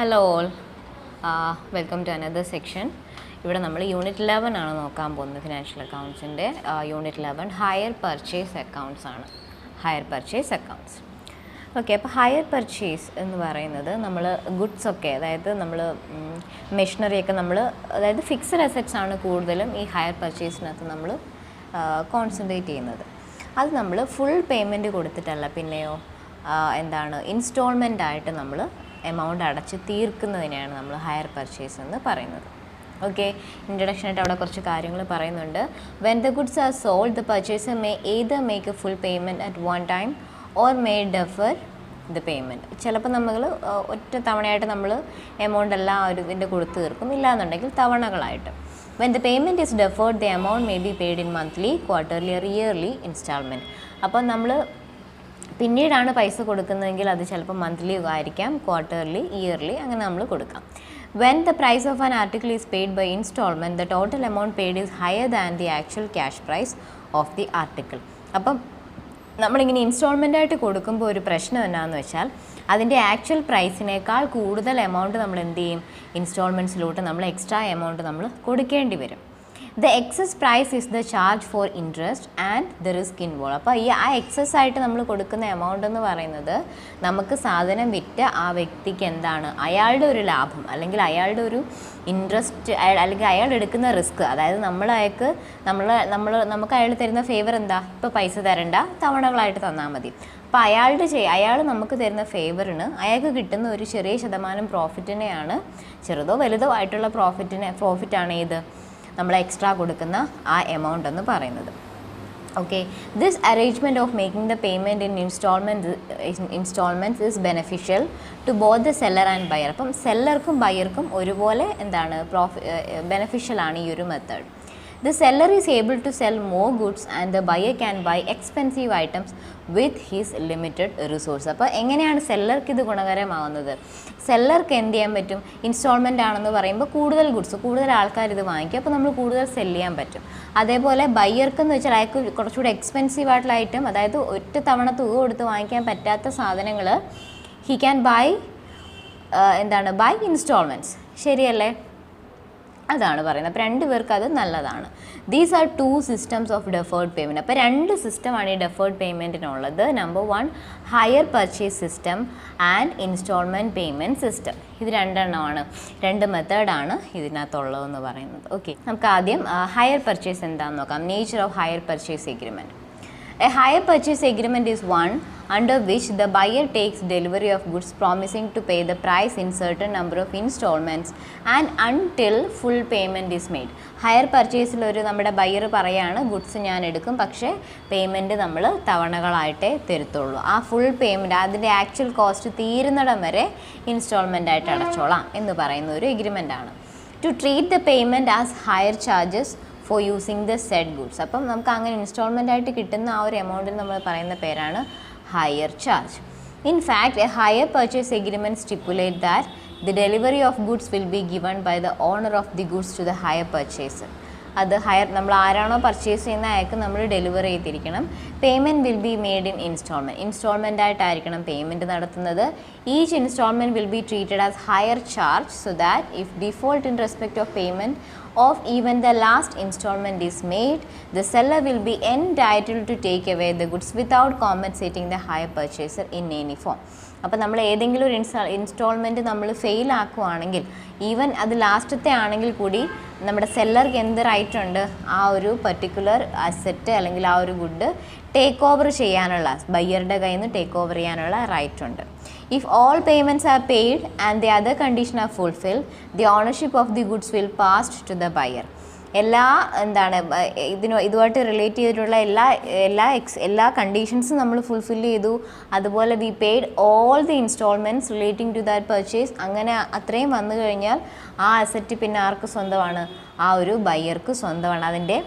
Hello all, welcome to another section. ഇവിടെ നമ്മൾ unit 11 ആണ് നോക്കാൻ പോകുന്നത് ഫിനാൻഷ്യൽ അക്കൗണ്ട്സിൻ്റെ യൂണിറ്റ് 11 ഹയർ പർച്ചേസ് അക്കൗണ്ട്സ് ആണ്. Hire purchase accounts okay. അപ്പോൾ ഹയർ പർച്ചേസ് എന്ന് പറയുന്നത് നമ്മൾ ഗുഡ്സ് ഒക്കെ, അതായത് നമ്മൾ മെഷീനറിയൊക്കെ നമ്മൾ, അതായത് ഫിക്സഡ് അസറ്റ്സ് ആണ് കൂടുതലും ഈ ഹയർ പർച്ചേസിനകത്ത് നമ്മൾ കോൺസെൻട്രേറ്റ് ചെയ്യുന്നത്. അത് നമ്മൾ ഫുൾ പേയ്മെൻറ്റ് കൊടുത്തിട്ടല്ല, പിന്നെയോ എന്താണ് ഇൻസ്റ്റാൾമെൻ്റ് ആയിട്ട് നമ്മൾ എമൗണ്ട് അടച്ച് തീർക്കുന്നതിനെയാണ് നമ്മൾ ഹയർ പർച്ചേസ് എന്ന് പറയുന്നത്. ഓക്കെ, ഇൻട്രഡക്ഷനായിട്ട് അവിടെ കുറച്ച് കാര്യങ്ങൾ പറയുന്നുണ്ട്. When the goods are sold the purchaser may either make A full payment at one time or may defer the payment. ചിലപ്പോൾ നമ്മൾ ഒറ്റ തവണയായിട്ട് നമ്മൾ എമൗണ്ട് എല്ലാം ഒരു ഇതിൻ്റെ കൊടുത്ത് തീർക്കും, ഇല്ലാന്നുണ്ടെങ്കിൽ തവണകളായിട്ട്. When the payment is deferred the amount may be paid in monthly, quarterly or yearly instalment. അപ്പോൾ നമ്മൾ പിന്നീടാണ് പൈസ കൊടുക്കുന്നതെങ്കിൽ അത് ചിലപ്പോൾ മന്ത്ലി ആയിരിക്കാം, ക്വാർട്ടർലി, ഇയർലി, അങ്ങനെ നമ്മൾ കൊടുക്കാം. When the price of an article is paid by installment, the total amount paid is higher than the actual cash price of the article. അപ്പം നമ്മളിങ്ങനെ ഇൻസ്റ്റാൾമെൻ്റ് ആയിട്ട് കൊടുക്കുമ്പോൾ ഒരു പ്രശ്നം എന്നാന്ന് വെച്ചാൽ അതിൻ്റെ ആക്ച്വൽ പ്രൈസിനേക്കാൾ കൂടുതൽ എമൗണ്ട് നമ്മൾ എന്ത് ചെയ്യും, ഇൻസ്റ്റാൾമെൻറ്റ്സിലോട്ട് നമ്മൾ എക്സ്ട്രാ എമൗണ്ട് നമ്മൾ കൊടുക്കേണ്ടി വരും. The excess price is the charge for interest and the risk involve. അപ്പോൾ ആ എക്സസ് ആയിട്ട് നമ്മൾ കൊടുക്കുന്ന എമൗണ്ട് എന്ന് പറയുന്നത് നമുക്ക് സാധനം വിറ്റ് ആ വ്യക്തിക്ക് എന്താണ് അയാളുടെ ഒരു ലാഭം, അല്ലെങ്കിൽ അയാളുടെ ഒരു ഇൻട്രസ്റ്റ്, അല്ലെങ്കിൽ അയാൾ എടുക്കുന്ന റിസ്ക്, അതായത് നമുക്ക് അയാൾ തരുന്ന ഫേവർ എന്താ, ഇപ്പോൾ പൈസ തരണ്ട, തവണകളായിട്ട് തന്നാൽ മതി. അപ്പോൾ അയാൾ നമുക്ക് തരുന്ന ഫേവറിന് അയാൾക്ക് കിട്ടുന്ന ഒരു ചെറിയ ശതമാനം പ്രോഫിറ്റിനെയാണ്, ചെറുതോ വലുതോ ആയിട്ടുള്ള പ്രോഫിറ്റാണ് ഏത് നമ്മൾ എക്സ്ട്രാ കൊടുക്കുന്ന ആ എമൗണ്ട് എന്ന് പറയുന്നത്. Okay, this arrangement of making the payment in instalments is beneficial to both the seller and buyer. അപ്പം സെല്ലർക്കും ബയർക്കും ഒരുപോലെ എന്താണ് ബെനഫിഷ്യലാണ് ഈ ഒരു method. The seller is able to sell more goods and the buyer can buy expensive items with his limited resource. അപ്പോൾ എങ്ങനെയാണ് സെല്ലർക്ക് ഇത് ഗുണകരമാവുന്നത്? സെല്ലർക്ക് എന്ത് ചെയ്യാൻ പറ്റും, ഇൻസ്റ്റാൾമെൻ്റ് ആണെന്ന് പറയുമ്പോൾ കൂടുതൽ ഗുഡ്സ്, കൂടുതൽ ആൾക്കാർ ഇത് വാങ്ങിക്കും, അപ്പോൾ നമ്മൾ കൂടുതൽ സെല് ചെയ്യാൻ പറ്റും. അതേപോലെ ബയ്യർക്ക് എന്ന് വെച്ചാൽ അയാൾക്ക് കുറച്ചുകൂടി എക്സ്പെൻസീവ് ആയിട്ടുള്ള ഐറ്റം, അതായത് ഒറ്റ തവണ തുക കൊടുത്ത് വാങ്ങിക്കാൻ പറ്റാത്ത സാധനങ്ങൾ he can buy by instalments. ശരിയല്ലേ? അതാണ് പറയുന്നത്. അപ്പോൾ രണ്ട് പേർക്ക് അത് നല്ലതാണ്. These are two systems of deferred payment. അപ്പോൾ രണ്ട് സിസ്റ്റമാണ് ഈ ഡെഫേർഡ് പേയ്മെൻറ്റിനുള്ളത്. Number 1 hire purchase system and instalment payment system. ഇത് രണ്ടെണ്ണമാണ്, രണ്ട് മെത്തേഡാണ് ഇതിനകത്തുള്ളതെന്ന് പറയുന്നത്. ഓക്കെ, നമുക്ക് ആദ്യം ഹയർ പർച്ചേസ് എന്താണെന്ന് നോക്കാം. Nature of higher purchase agreement. A hire purchase agreement is one under which the buyer takes delivery of goods promising to pay the price in certain number of installments and until full payment is made. Hire പർച്ചേസിൽ നമ്മുടെ buyer പറയാണ് goods ഞാൻ എടുക്കും, പക്ഷേ payment നമ്മൾ തവണകളായിട്ടേ തരുത്തുള്ളൂ. ആ ഫുൾ പേയ്മെൻറ്റ്, അതിൻ്റെ ആക്ച്വൽ കോസ്റ്റ് തീരുന്നിടം വരെ ഇൻസ്റ്റാൾമെൻ്റ് ആയിട്ട് അടച്ചോളാം എന്ന് പറയുന്ന ഒരു എഗ്രിമെൻ്റാണ്. To treat the payment as hire charges for using the said goods. അപ്പം നമുക്ക് അങ്ങനെ ഇൻസ്റ്റാൾമെൻ്റ് ആയിട്ട് കിട്ടുന്ന ആ ഒരു എമൗണ്ടിന് നമ്മൾ പറയുന്ന പേരാണ് hire charge. In fact a hire purchase agreement stipulate that the delivery of goods will be given by the owner of the goods to the hire purchaser. അത് നമ്മൾ ആരാണോ പർച്ചേസ് ചെയ്യുന്ന അയാൾക്ക് നമ്മൾ ഡെലിവറി ചെയ്തിരിക്കണം. Payment will be made in instalment ആയിട്ടായിരിക്കണം payment നടത്തുന്നത്. Each instalment will be treated as hire charge so that if default in respect of payment of even the last installment is made, the seller will be entitled to take away the goods without compensating the hire purchaser in any form. അപ്പോൾ നമ്മൾ ഏതെങ്കിലും ഒരു instalment നമ്മൾ fail ആക്കുവാണെങ്കിൽ, even അത് ലാസ്റ്റത്തെ ആണെങ്കിൽ കൂടി നമ്മുടെ സെല്ലർക്ക് എന്ത് റൈറ്റ് ഉണ്ട്, ആ ഒരു പർട്ടിക്കുലർ അസെറ്റ് അല്ലെങ്കിൽ ആ ഒരു ഗുഡ് ടേക്ക് ഓവർ ചെയ്യാനുള്ള, ബയ്യറുടെ കയ്യിൽ നിന്ന് ടേക്ക് ഓവർ ചെയ്യാനുള്ള റൈറ്റ് ഉണ്ട്. If all payments are paid and the other condition are fulfilled, the ownership of the goods will pass to the buyer. ഇതുമായിട്ട് റിലേറ്റ് ചെയ്തിട്ടുള്ള എല്ലാ കണ്ടീഷൻസും നമ്മൾ ഫുൾഫിൽ ചെയ്തു. അതുപോലെ we paid all the instalments relating to that purchase. അങ്ങനെ അത്രയും വന്നു കഴിഞ്ഞാൽ ആ അസറ്റ് പിന്നെ ആർക്ക് സ്വന്തമാണ്, ആ ഒരു ബയ്യർക്ക് സ്വന്തമാണ്. അതിൻ്റെ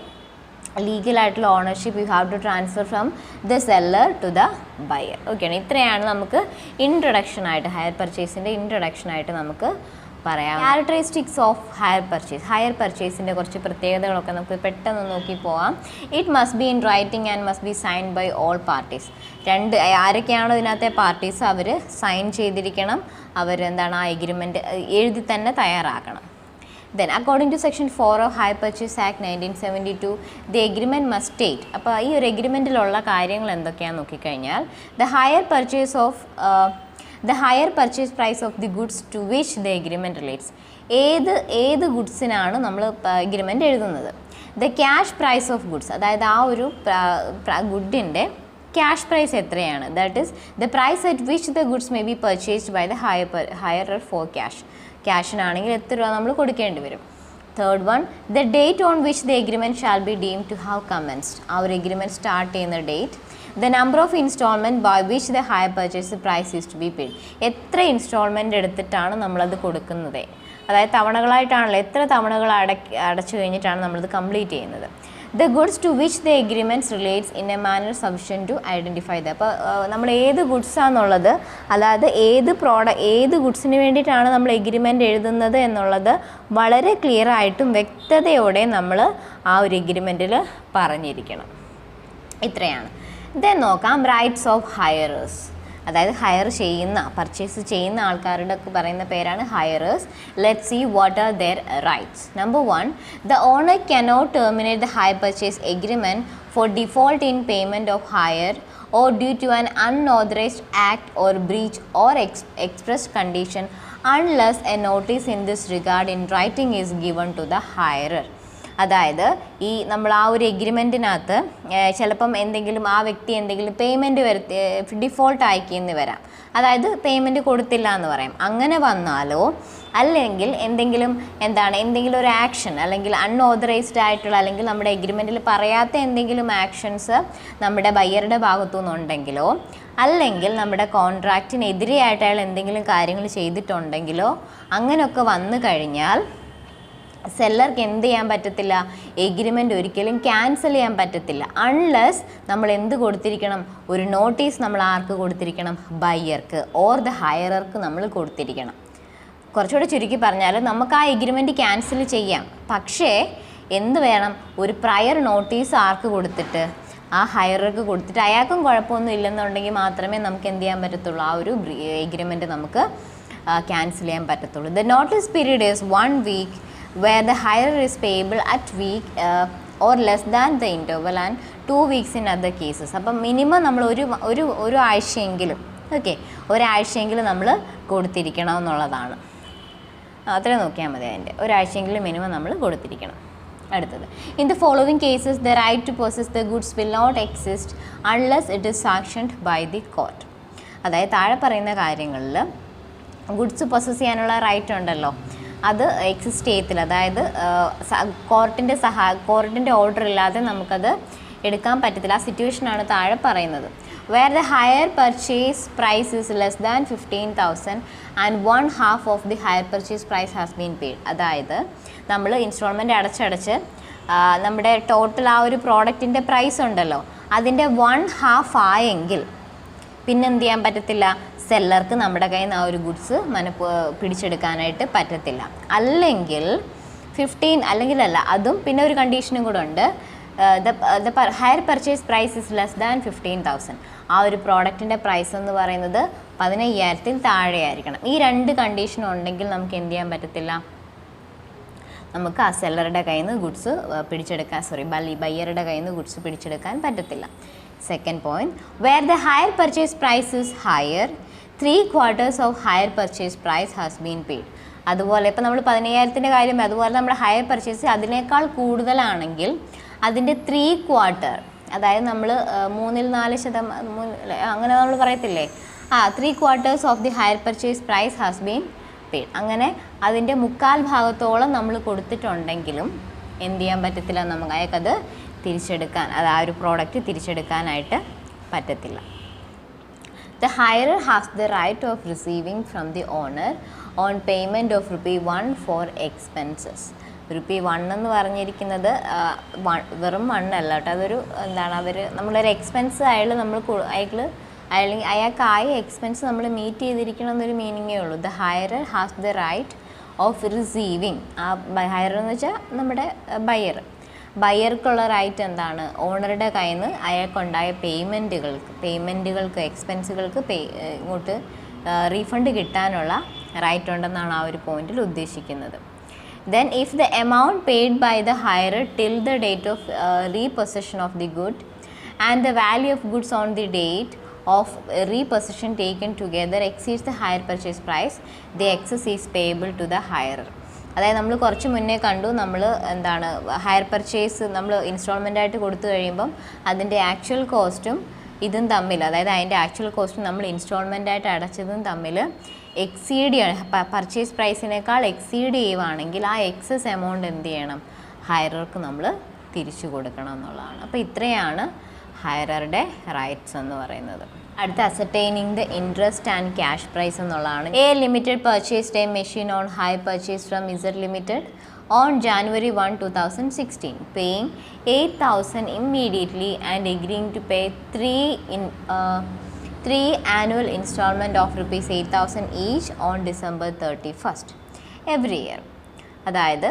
ലീഗലായിട്ടുള്ള ownership you have to transfer from the seller to the buyer. ഓക്കെയാണ്, ഇത്രയാണ് നമുക്ക് ഇൻട്രൊഡക്ഷനായിട്ട്, ഹയർ പർച്ചേസിൻ്റെ ഇൻട്രൊഡക്ഷനായിട്ട് നമുക്ക് പറയാം. ക്യാരക്ടറിസ്റ്റിക്സ് ഓഫ് ഹയർ പർച്ചേസിൻ്റെ കുറച്ച് പ്രത്യേകതകളൊക്കെ നമുക്ക് പെട്ടെന്ന് നോക്കി പോവാം. It must be in writing and must be sign by all parties. ആരൊക്കെയാണോ ഇതിനകത്തെ പാർട്ടീസ് അവർ സൈൻ ചെയ്തിരിക്കണം, അവരെന്താണ് ആ എഗ്രിമെൻറ്റ് എഴുതി തന്നെ തയ്യാറാക്കണം. Then according to section 4 of Hire Purchase Act 1972 the agreement must state. അപ്പോൾ ഈ ഒരു എഗ്രിമെൻറ്റിലുള്ള കാര്യങ്ങൾ എന്തൊക്കെയാണെന്ന് നോക്കിക്കഴിഞ്ഞാൽ the higher purchase price of the goods to which the agreement relates. ഏത് ഗുഡ്സിനാണ് നമ്മൾ എഗ്രിമെൻ്റ് എഴുതുന്നത്. the cash price of goods, അതായത് ആ ഒരു ഗുഡിൻ്റെ ക്യാഷ് പ്രൈസ് എത്രയാണ്, that is the price at which the goods may be purchased by the hirer for cash. ക്യാഷിനാണെങ്കിൽ എത്ര രൂപ നമ്മൾ കൊടുക്കേണ്ടി വരും. Third one, the date on which the agreement shall be deem to have commenced. ആ ഒരു agreement start ചെയ്യുന്ന date. The number of instalment by which the hire purchase price is to be paid. എത്ര instalment എടുത്തിട്ടാണ് നമ്മളത് കൊടുക്കുന്നത്, അതായത് തവണകളായിട്ടാണല്ലോ, എത്ര തവണകൾ അടച്ചു കഴിഞ്ഞിട്ടാണ് നമ്മളത് കംപ്ലീറ്റ് ചെയ്യുന്നത്. the goods to which the agreements relates in a manner sufficient to identify that. അപ്പോൾ നമ്മൾ ഏത് ഗുഡ്സാണെന്നുള്ളത്, അതായത് ഏത് ഗുഡ്സിന് വേണ്ടിയിട്ടാണ് നമ്മൾ എഗ്രിമെൻ്റ് എഴുതുന്നത് എന്നുള്ളത് വളരെ ക്ലിയർ ആയിട്ടും വ്യക്തതയോടെ നമ്മൾ ആ ഒരു എഗ്രിമെൻറ്റിൽ പറഞ്ഞിരിക്കണം. ഇത്രയാണ്. ദെൻ നോക്കാം റൈറ്റ്സ് ഓഫ് ഹയറേഴ്സ്. അതായത് പർച്ചേസ് ചെയ്യുന്ന ആൾക്കാരുടെ പറയുന്ന പേരാണ് hirers. Let see what are their rights. Number 1, the owner cannot terminate the hire purchase agreement for default in payment of hire or due to an unauthorized act or breach or expressed condition unless a notice in this regard in writing is given to the hirer. അതായത് നമ്മൾ ആ ഒരു എഗ്രിമെൻറ്റിനകത്ത് ചിലപ്പം ആ വ്യക്തി എന്തെങ്കിലും payment default അയക്കിയെന്ന് വരാം, അതായത് പേയ്മെൻറ്റ് കൊടുത്തില്ല എന്ന് പറയാം. അങ്ങനെ വന്നാലോ അല്ലെങ്കിൽ എന്തെങ്കിലും ഒരു ആക്ഷൻ അല്ലെങ്കിൽ അൺഓതറൈസ്ഡ് ആയിട്ടുള്ള അല്ലെങ്കിൽ നമ്മുടെ എഗ്രിമെൻറ്റിൽ പറയാത്ത എന്തെങ്കിലും ആക്ഷൻസ് നമ്മുടെ ബയ്യറുടെ ഭാഗത്തു നിന്നുണ്ടെങ്കിലോ അല്ലെങ്കിൽ നമ്മുടെ കോൺട്രാക്റ്റിനെതിരെയായിട്ട് അയാൾ എന്തെങ്കിലും കാര്യങ്ങൾ ചെയ്തിട്ടുണ്ടെങ്കിലോ അങ്ങനെയൊക്കെ വന്നു കഴിഞ്ഞാൽ സെല്ലർക്ക് എന്ത് ചെയ്യാൻ പറ്റത്തില്ല, എഗ്രിമെൻ്റ് ഒരിക്കലും ക്യാൻസൽ ചെയ്യാൻ പറ്റത്തില്ല. അൺലെസ് നമ്മൾ എന്ത് കൊടുത്തിരിക്കണം, ഒരു നോട്ടീസ് നമ്മൾ ആർക്ക് കൊടുത്തിരിക്കണം, ബയ്യർക്ക് ഓർ ദ ഹയറർക്ക് നമ്മൾ കൊടുത്തിരിക്കണം. കുറച്ചുകൂടെ ചുരുക്കി പറഞ്ഞാൽ നമുക്ക് ആ എഗ്രിമെൻറ്റ് ക്യാൻസൽ ചെയ്യാം, പക്ഷേ എന്ത് വേണം, ഒരു പ്രയർ നോട്ടീസ് ആർക്ക് കൊടുത്തിട്ട്, ആ ഹയറർക്ക് കൊടുത്തിട്ട് അയാൾക്കും കുഴപ്പമൊന്നും ഇല്ലെന്നുണ്ടെങ്കിൽ മാത്രമേ നമുക്ക് എന്ത് ചെയ്യാൻ പറ്റത്തുള്ളൂ, ആ ഒരു എഗ്രിമെൻറ്റ് നമുക്ക് ക്യാൻസൽ ചെയ്യാൻ പറ്റത്തുള്ളൂ. The notice period is 1 week where the hirer is payable at week or less than the interval and 2 weeks in other cases. അപ്പം മിനിമം നമ്മൾ ഒരു ആഴ്ചയെങ്കിലും ഒരാഴ്ചയെങ്കിലും നമ്മൾ കൊടുത്തിരിക്കണം എന്നുള്ളതാണ്. അത്രയും നോക്കിയാൽ മതി. അതിൻ്റെ ഒരാഴ്ചയെങ്കിലും മിനിമം നമ്മൾ കൊടുത്തിരിക്കണം. അടുത്തത്, in the following cases the right to possess the goods will not exist unless it is sanctioned by the court. അതായത് താഴെ പറയുന്ന കാര്യങ്ങളിൽ ഗുഡ്സ് പൊസസ് ചെയ്യാനുള്ള റൈറ്റ് ഉണ്ടല്ലോ, അത് എക്സിസ്റ്റ് ചെയ്യത്തില്ല. അതായത് കോർട്ടിൻ്റെ ഓർഡർ ഇല്ലാതെ നമുക്കത് എടുക്കാൻ പറ്റത്തില്ല. ആ സിറ്റുവേഷനാണ് താഴെ പറയുന്നത്. Where the hire purchase price is less than 15,000 and 1/2 of the hire purchase price has been paid. അതായത് നമ്മൾ ഇൻസ്റ്റാൾമെൻറ്റ് അടച്ചടച്ച് നമ്മുടെ ടോട്ടൽ ആ ഒരു പ്രോഡക്റ്റിൻ്റെ പ്രൈസ് ഉണ്ടല്ലോ, അതിൻ്റെ 1/2 ആയെങ്കിൽ പിന്നെന്ത് ചെയ്യാൻ പറ്റത്തില്ല, സെല്ലർക്ക് നമ്മുടെ കയ്യിൽ നിന്ന് ആ ഒരു ഗുഡ്സ് പിടിച്ചെടുക്കാനായിട്ട് പറ്റത്തില്ല. അല്ലെങ്കിൽ 15 അല്ലെങ്കിലല്ല, അതും പിന്നെ ഒരു കണ്ടീഷനും കൂടെ ഉണ്ട്. The hire purchase price is less than 15,000. ആ ഒരു പ്രോഡക്റ്റിൻ്റെ പ്രൈസ് എന്ന് പറയുന്നത് 15,000-ൽ താഴെയായിരിക്കണം. ഈ 2 കണ്ടീഷനും ഉണ്ടെങ്കിൽ നമുക്ക് എന്ത് ചെയ്യാൻ പറ്റത്തില്ല, നമുക്ക് ആ സെല്ലറുടെ കയ്യിൽ നിന്ന് ഗുഡ്സ് ബയ്യറുടെ കയ്യിൽ നിന്ന് ഗുഡ്സ് പിടിച്ചെടുക്കാൻ പറ്റത്തില്ല. Second point, where the higher purchase price is higher, 3/4 of higher purchase price has been paid. അതുപോലെ ഇപ്പോൾ നമ്മൾ 15,000-ൻ്റെ കാര്യം, അതുപോലെ നമ്മുടെ ഹയർ പർച്ചേസ് അതിനേക്കാൾ കൂടുതലാണെങ്കിൽ അതിൻ്റെ 3/4, അതായത് നമ്മൾ 3/4 അങ്ങനെ നമ്മൾ പറയത്തില്ലേ, 3/4 of the hire purchase price has been paid. അങ്ങനെ അതിൻ്റെ 1/4 ഭാഗത്തോളം നമ്മൾ കൊടുത്തിട്ടുണ്ടെങ്കിലും എന്ത് ചെയ്യാൻ പറ്റത്തില്ല, നമുക്ക് അയാൾക്കത് തിരിച്ചെടുക്കാൻ, അത് ആ ഒരു പ്രോഡക്റ്റ് തിരിച്ചെടുക്കാനായിട്ട് പറ്റത്തില്ല. The hirer has the right of receiving from the owner on payment of ₹1 for expenses. ₹1 എന്ന് പറഞ്ഞിരിക്കുന്നത് വെറും 1 അല്ല കേട്ടോ, അതൊരു നമ്മളൊരു എക്സ്പെൻസ് അയാൾക്കായ എക്സ്പെൻസ് നമ്മൾ മീറ്റ് ചെയ്തിരിക്കണം എന്നൊരു മീനിങ്ങേ ഉള്ളൂ. The hirer has the right of receiving, ആ ഹയർ എന്ന് വെച്ചാൽ നമ്മുടെ ബയർക്കുള്ള റൈറ്റ് എന്താണ്, ഓണറുടെ കയ്യിൽ നിന്ന് അയാൾക്കുണ്ടായ പേയ്മെൻറ്റുകൾക്ക് എക്സ്പെൻസുകൾക്ക് ഇങ്ങോട്ട് റീഫണ്ട് കിട്ടാനുള്ള റൈറ്റ് ഉണ്ടെന്നാണ് ആ ഒരു പോയിന്റിൽ ഉദ്ദേശിക്കുന്നത്. Then if the amount paid by the hirer till the date of repossession of the good and the value of goods on the date of repossession taken together exceeds the hire purchase price, the excess is payable to the hirer. അതായത് നമ്മൾ കുറച്ച് മുന്നേ കണ്ടു, നമ്മൾ എന്താണ് higher purchase നമ്മൾ instalment ആയിട്ട് കൊടുത്തു കഴിയുമ്പം അതിൻ്റെ ആക്ച്വൽ കോസ്റ്റും ഇതും തമ്മിൽ, അതായത് അതിൻ്റെ ആക്ച്വൽ കോസ്റ്റും നമ്മൾ ഇൻസ്റ്റാൾമെൻ്റ് ആയിട്ട് അടച്ചതും തമ്മിൽ എക്സീഡ് ചെയ്യണം, പർച്ചേസ് പ്രൈസിനേക്കാൾ എക്സീഡ് ചെയ്യുവാണെങ്കിൽ ആ എക്സസ് എമൗണ്ട് എന്ത് ചെയ്യണം, ഹയറർക്ക് നമ്മൾ തിരിച്ചു കൊടുക്കണം എന്നുള്ളതാണ്. അപ്പോൾ ഇത്രയാണ് ഹയററുടെ റൈറ്റ്സ് എന്ന് പറയുന്നത്. അടുത്ത ascertaining the interest and cash price എന്നുള്ളതാണ്. A limited purchased a machine on hire purchase from Z limited on January 1, 2016, paying 8,000 immediately and agreeing to pay three annual installment of rupees 8,000 each on December 31st every year. അതായത്